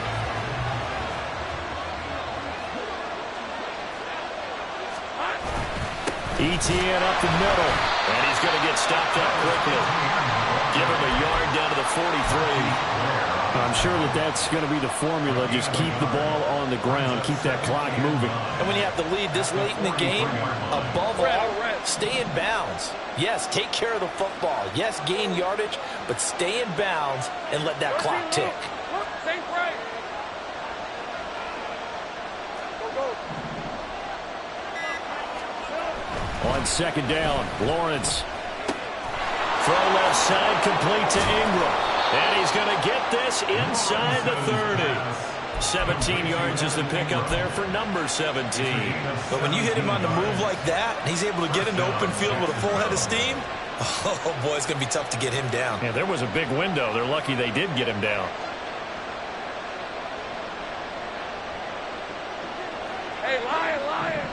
ETN up the middle. And he's going to get stopped up quickly. Give him a yard down to the 43. I'm sure that's going to be the formula. Just keep the ball on the ground. Keep that clock moving. And when you have the lead this late in the game, above all, stay in bounds. Yes, take care of the football. Yes, gain yardage, but stay in bounds and let that clock tick. Safe right. On second down, Lawrence. Throw left side, complete to Ingram. And he's going to get this inside the 30. 17 yards is the pickup there for number 17. But when you hit him on the move like that, and he's able to get into open field with a full head of steam, oh boy, it's going to be tough to get him down. Yeah, there was a big window. They're lucky they did get him down. Hey, Lion, Lion.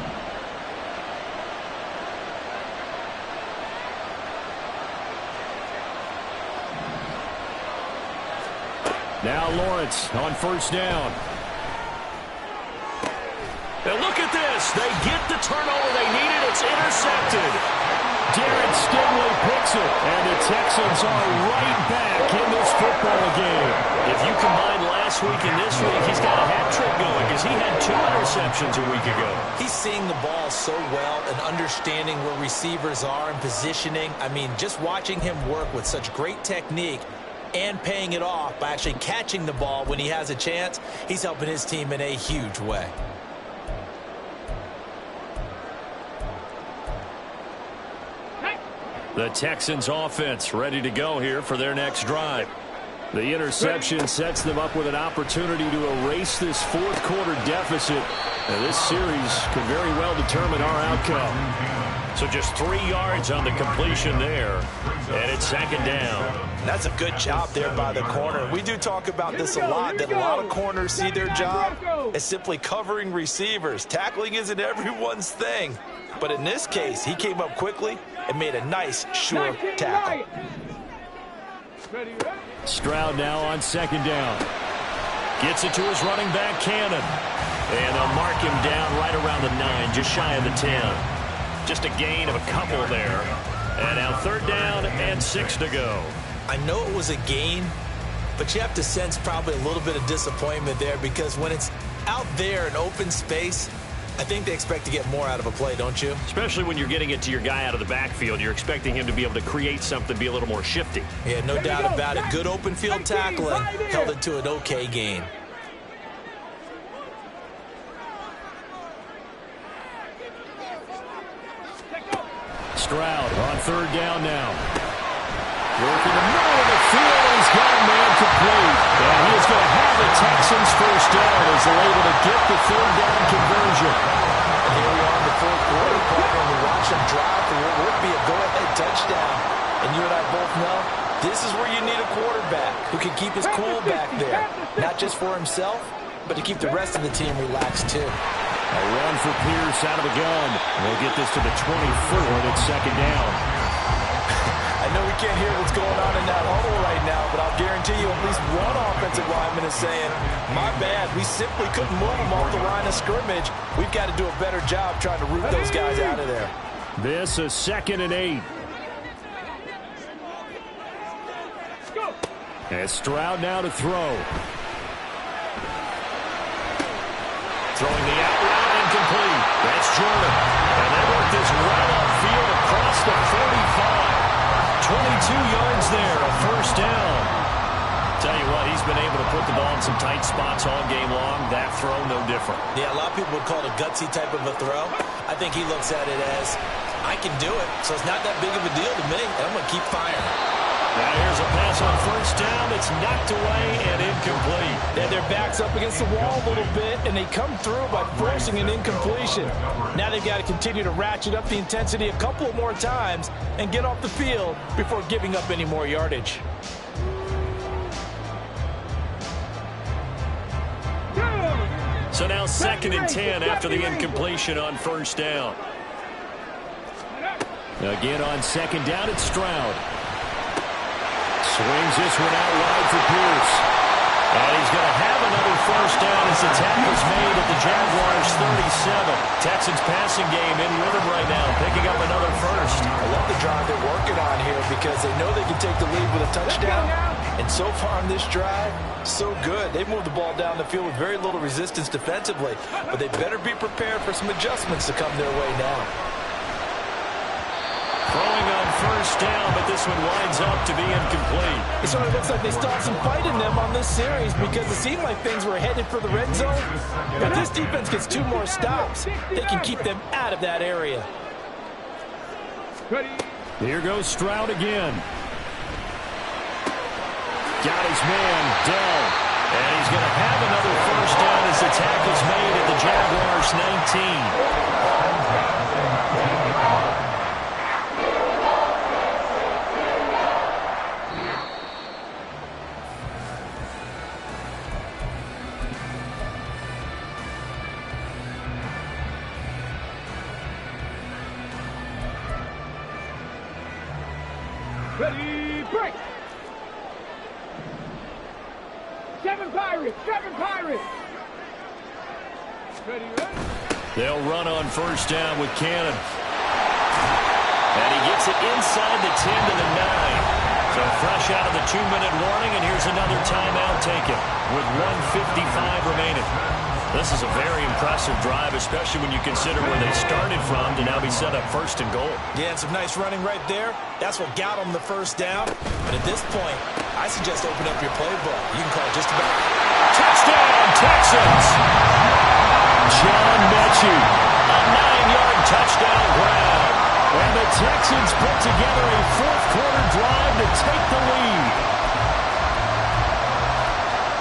Now Lawrence on first down. And look at this. They get the turnover they needed. It's intercepted. Darren Stingley picks it. And the Texans are right back in this football game. If you combine last week and this week, he's got a hat trick going because he had 2 interceptions a week ago. He's seeing the ball so well and understanding where receivers are and positioning. I mean, just watching him work with such great technique and paying it off by actually catching the ball when he has a chance, he's helping his team in a huge way. The Texans offense ready to go here for their next drive. The interception sets them up with an opportunity to erase this fourth quarter deficit. And this series could very well determine our outcome. So just 3 yards on the completion there. And it's second down. That's a good job there by the corner. We do talk about this a lot, that a lot of corners see their job as simply covering receivers. Tackling isn't everyone's thing. But in this case, he came up quickly and made a nice, sure tackle. Stroud now on second down. Gets it to his running back, Cannon. And they'll mark him down right around the 9, just shy of the 10. Just a gain of a couple there. And now third down and 6 to go. I know it was a gain, but you have to sense probably a little bit of disappointment there because when it's out there in open space, I think they expect to get more out of a play, don't you? Especially when you're getting it to your guy out of the backfield. You're expecting him to be able to create something, be a little more shifty. Yeah, no doubt about it. Good open field tackling held it to an okay gain. Stroud on third down now. Working the middle of the field, and he's got a man complete. And he is going to have the Texans first down as they're able to get the third down conversion. And here we are in the fourth quarter, partner, and we watch them drive for what would be a go-ahead touchdown. And you and I both know this is where you need a quarterback who can keep his cool back there. Not just for himself, but to keep the rest of the team relaxed too. A run for Pierce out of the gun. We'll get this to the 24, and it's second down. I know we can't hear what's going on in that huddle right now, but I'll guarantee you at least one offensive defensive lineman is saying, my bad, we simply couldn't move them off the line of scrimmage. We've got to do a better job trying to root those guys out of there. This is 2nd and 8. And Stroud now to throw. Throwing the out route, incomplete. That's Jordan. And they work this right upfield across the 45. 22 yards there, a first down. Tell you what, he's been able to put the ball in some tight spots all game long. That throw, no different. Yeah, a lot of people would call it a gutsy type of a throw. I think he looks at it as, I can do it, so it's not that big of a deal to me, and I'm going to keep firing. Now here's a pass on first down. It's knocked away and incomplete. And their back's up against the wall a little bit, and they come through by forcing an incompletion. Now they've got to continue to ratchet up the intensity a couple more times and get off the field before giving up any more yardage. So now 2nd and 10 after the incompletion on first down. Again on 2nd down, it's Stroud. Swings this one out wide for Pierce. And he's going to have another first down as the tackle's made at the Jaguars' 37. Texans passing game in rhythm right now, picking up another first. I love the drive they're working on here because they know they can take the lead with a touchdown. And so far on this drive, so good. They've moved the ball down the field with very little resistance defensively. But they better be prepared for some adjustments to come their way now. Throwing on first down, but this one winds up to be incomplete. It sort of looks like they still have some fight in them on this series because it seemed like things were headed for the red zone. But this defense gets 2 more stops. They can keep them out of that area. Here goes Stroud again. Got his man, Dell. And he's going to have another first down as the tackle's made at the Jaguars' 19. Ready, break! 7 Pirates! 7 Pirates! Ready, ready? They'll run on first down with Cannon. And he gets it inside the 10 to the 9. So fresh out of the 2-minute warning, and here's another timeout taken with 1:55 remaining. This is a very impressive drive, especially when you consider where they started from to now be set up 1st and goal. Yeah, and some nice running right there. That's what got them the first down. But at this point, I suggest open up your playbook. You can call it just about. Touchdown, Texans! John Mechie, a 9-yard touchdown grab. And the Texans put together a 4th-quarter drive to take the lead.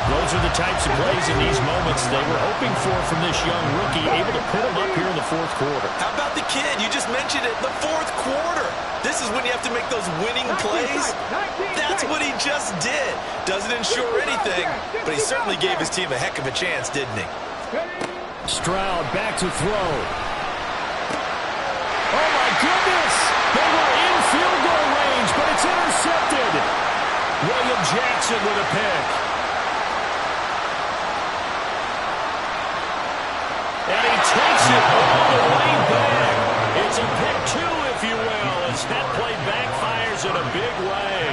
Those are the types of plays in these moments they were hoping for from this young rookie, able to put him up here in the 4th quarter. How about the kid? You just mentioned it, the 4th quarter. This is when you have to make those winning plays. That's what he just did. Doesn't ensure anything, but he certainly gave his team a heck of a chance, didn't he? Stroud back to throw. Oh, my goodness! They were in field goal range, but it's intercepted. William Jackson with a pick. And he takes it all the way back. It's a pick 2, if you will, as that play backfires in a big way.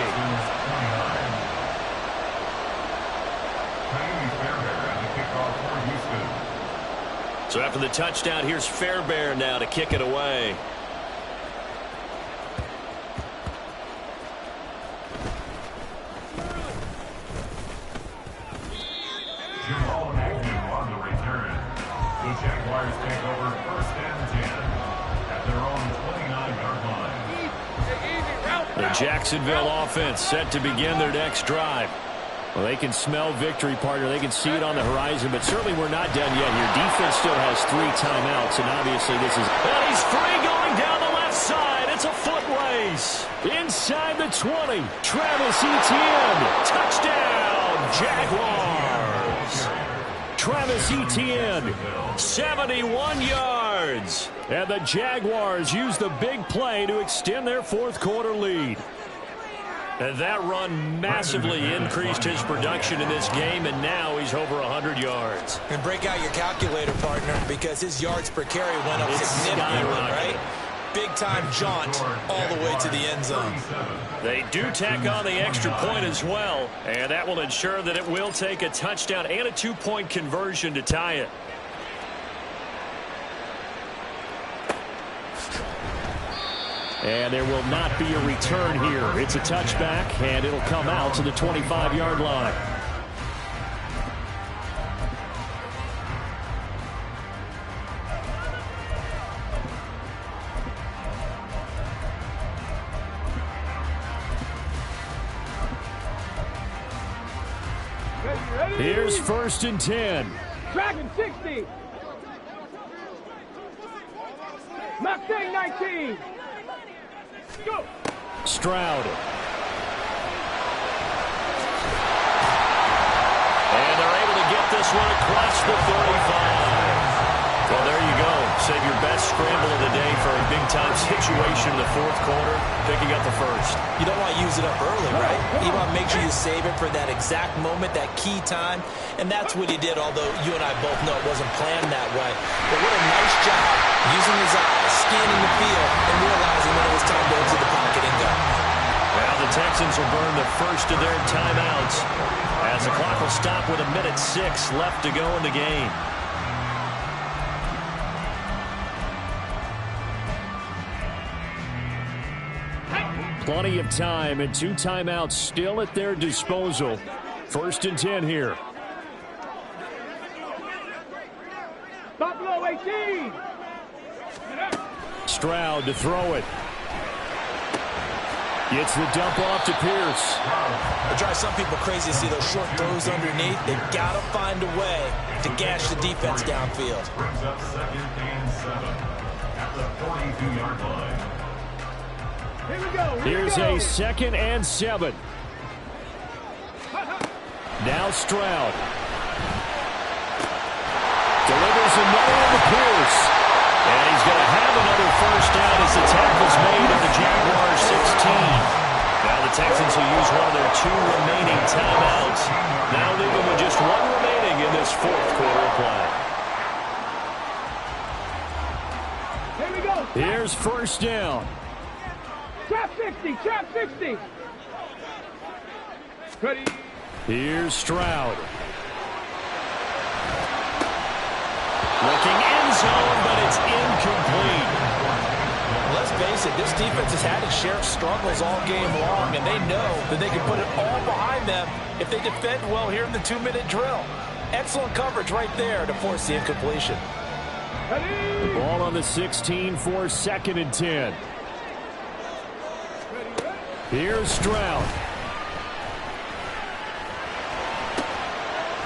So after the touchdown, here's Fairbairn now to kick it away. The Jaguars take over 1st and 10 at their own 29-yard line. The Jacksonville offense set to begin their next drive. Well, they can smell victory, partner. They can see it on the horizon, but certainly we're not done yet here. Defense still has 3 timeouts, and obviously this is... And he's free going down the left side. It's a foot race. Inside the 20, Travis Etienne. Touchdown, Jaguars. Travis Etienne, 71 yards. And the Jaguars use the big play to extend their 4th quarter lead. And that run massively increased his production in this game, and now he's over 100 yards. And break out your calculator, partner, because his yards per carry went up significantly, right? Big-time jaunt all the way to the end zone. They do tack on the extra point as well, and that will ensure that it will take a touchdown and a 2-point conversion to tie it. And there will not be a return here. It's a touchback, and it'll come out to the 25-yard line. Here's 1st and 10. Dragon 60. Mustang 19. Go. Stroud. And they're able to get this one across the 35. Well, there you go. Save your best scramble of the day for a big-time situation in the 4th quarter, picking up the first. You don't want to use it up early, right? You want to make sure you save it for that exact moment, that key time. And that's what he did, although you and I both know it wasn't planned that way. But what a nice job using his eyes, scanning the field, and realizing when it was time to exit the pocket and go. Now the Texans will burn the first of their timeouts as the clock will stop with 1:06 left to go in the game. Plenty of time and 2 timeouts still at their disposal. 1st and 10 here. Buffalo 18. Stroud to throw it. Gets the dump off to Pierce. It drives some people crazy to see those short throws underneath. They've got to find a way to gash the defense downfield. Brings up 2nd and 7 at the 42-yard line. Here we go. Here's a 2nd and 7. Now Stroud. Delivers another to Pierce. And he's going to have another first down as the tackle's made at the Jaguars 16. Now the Texans will use one of their 2 remaining timeouts. Now leaving with just 1 remaining in this 4th quarter play. Here we go. Here's 1st down. Trap 60. Trap 60. Ready. Here's Stroud. Looking end zone, but it's incomplete. Let's face it, this defense has had its share of struggles all game long, and they know that they can put it all behind them if they defend well here in the 2-minute drill. Excellent coverage right there to force the incompletion. The ball on the 16 for 2nd and 10. Here's Stroud.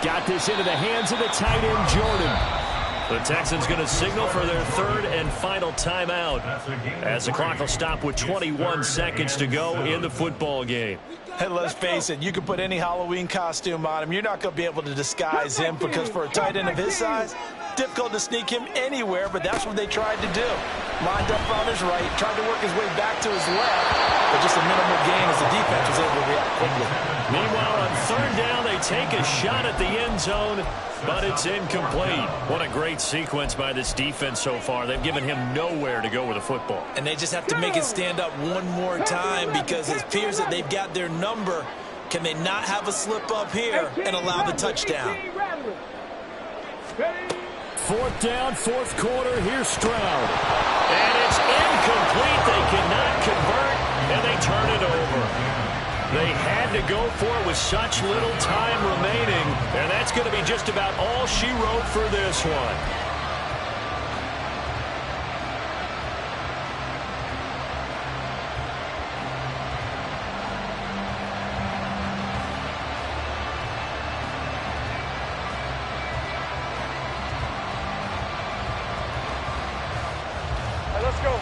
Got this into the hands of the tight end, Jordan. The Texans going to signal for their 3rd and final timeout as the clock will stop with 21 seconds to go in the football game. And let's face it, you can put any Halloween costume on him. You're not going to be able to disguise him because for a tight end of his size, difficult to sneak him anywhere, but that's what they tried to do. Lined up on his right, tried to work his way back to his left, but just a minimal gain as the defense was able to react quickly. Meanwhile, on 3rd down, they take a shot at the end zone, but it's incomplete. What a great sequence by this defense so far. They've given him nowhere to go with the football. And they just have to make it stand up one more time because it appears that they've got their number. Can they not have a slip up here and allow the touchdown? 4th down, 4th quarter. Here's Stroud. And it's incomplete. They cannot convert, and they turn it over. They had to go for it with such little time remaining, and that's going to be just about all she wrote for this one. Let's go.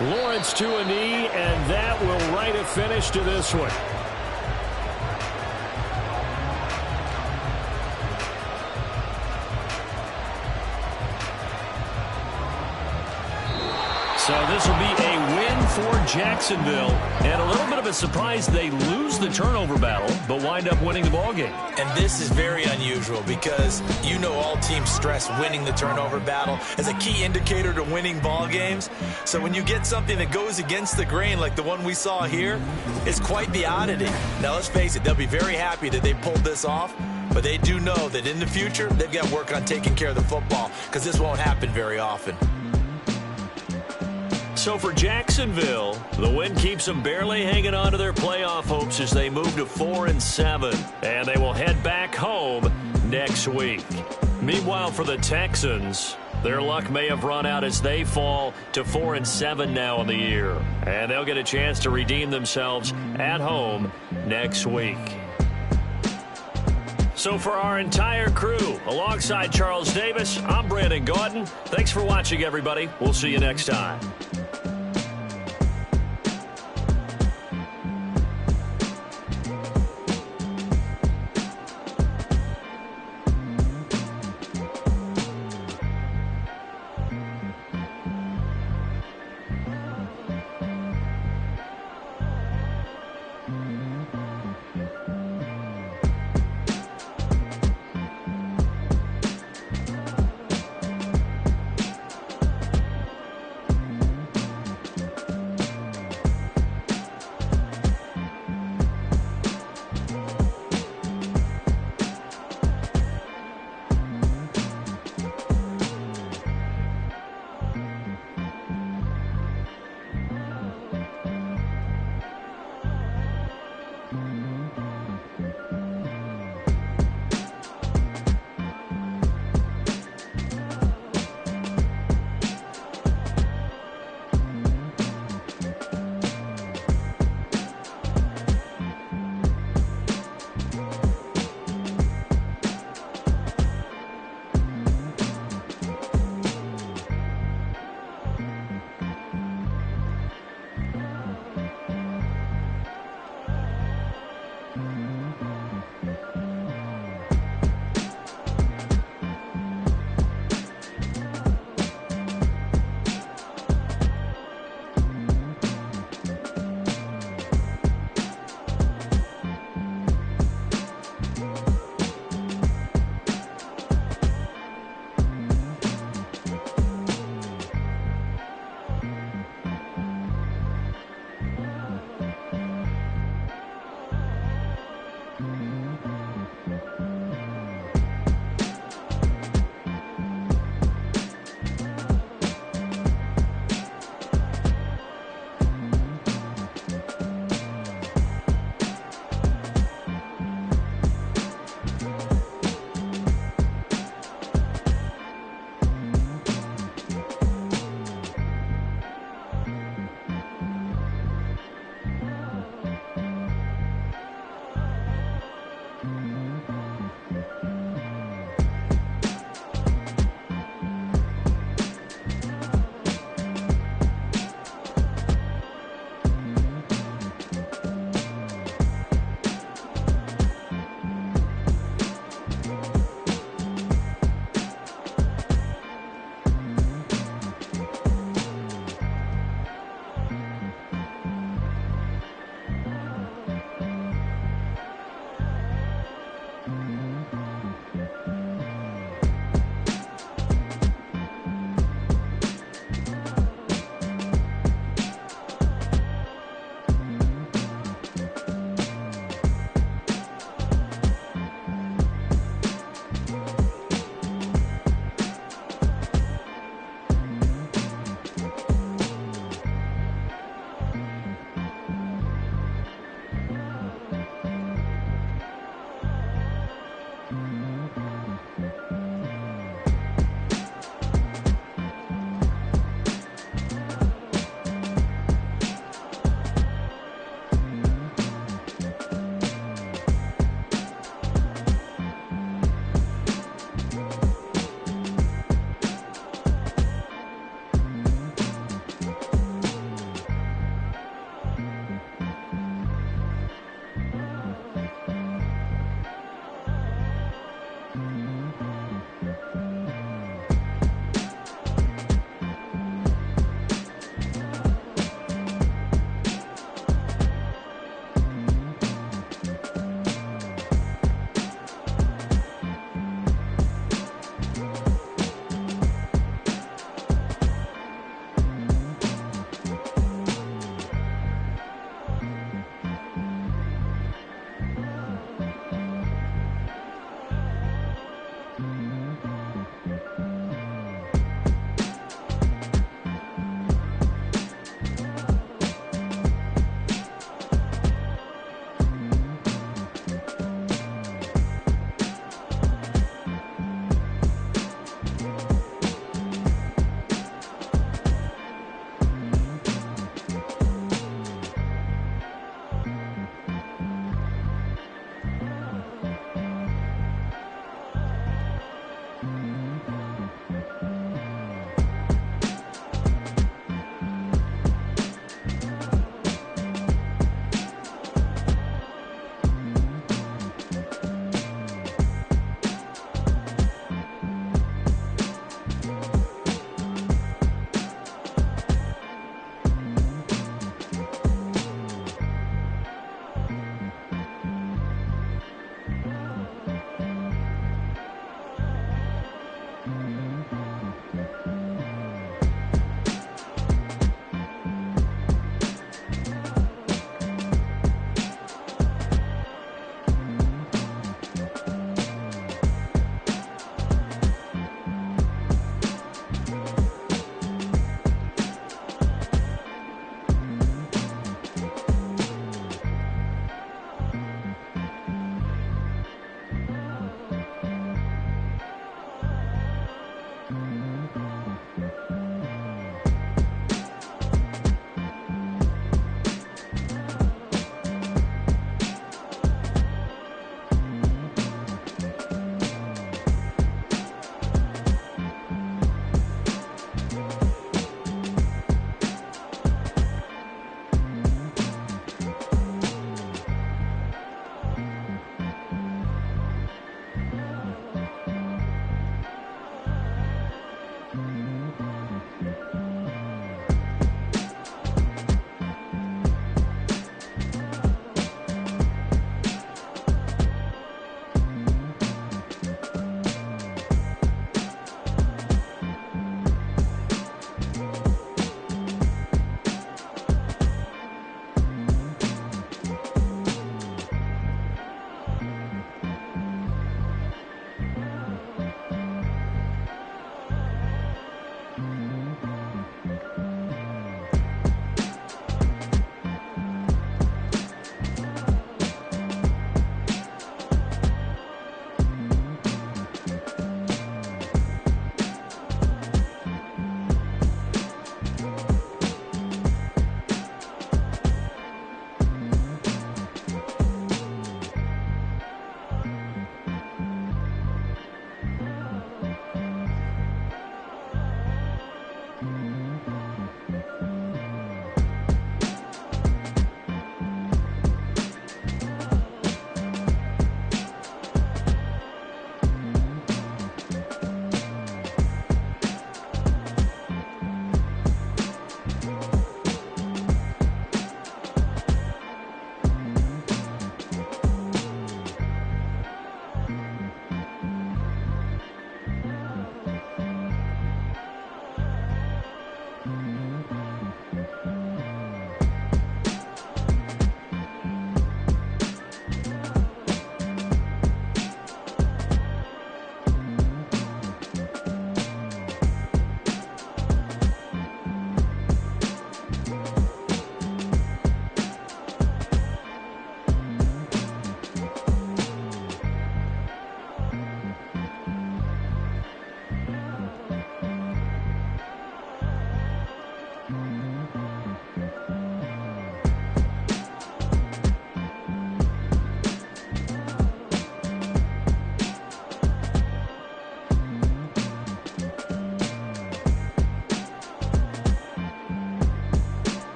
Lawrence to a knee, and that will write a finish to this one. So this will be a win for Jacksonville. And a little bit of a surprise, they lose the turnover battle, but wind up winning the ballgame. And this is very unusual because you know all teams stress winning the turnover battle as a key indicator to winning ball games. So when you get something that goes against the grain like the one we saw here, it's quite the oddity. Now let's face it, they'll be very happy that they pulled this off, but they do know that in the future they've got to work on taking care of the football because this won't happen very often. So for Jacksonville, the win keeps them barely hanging on to their playoff hopes as they move to 4-7. And they will head back home next week. Meanwhile, for the Texans, their luck may have run out as they fall to 4-7 now in the year. And they'll get a chance to redeem themselves at home next week. So for our entire crew, alongside Charles Davis, I'm Brandon Gaudin. Thanks for watching, everybody. We'll see you next time.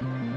Go!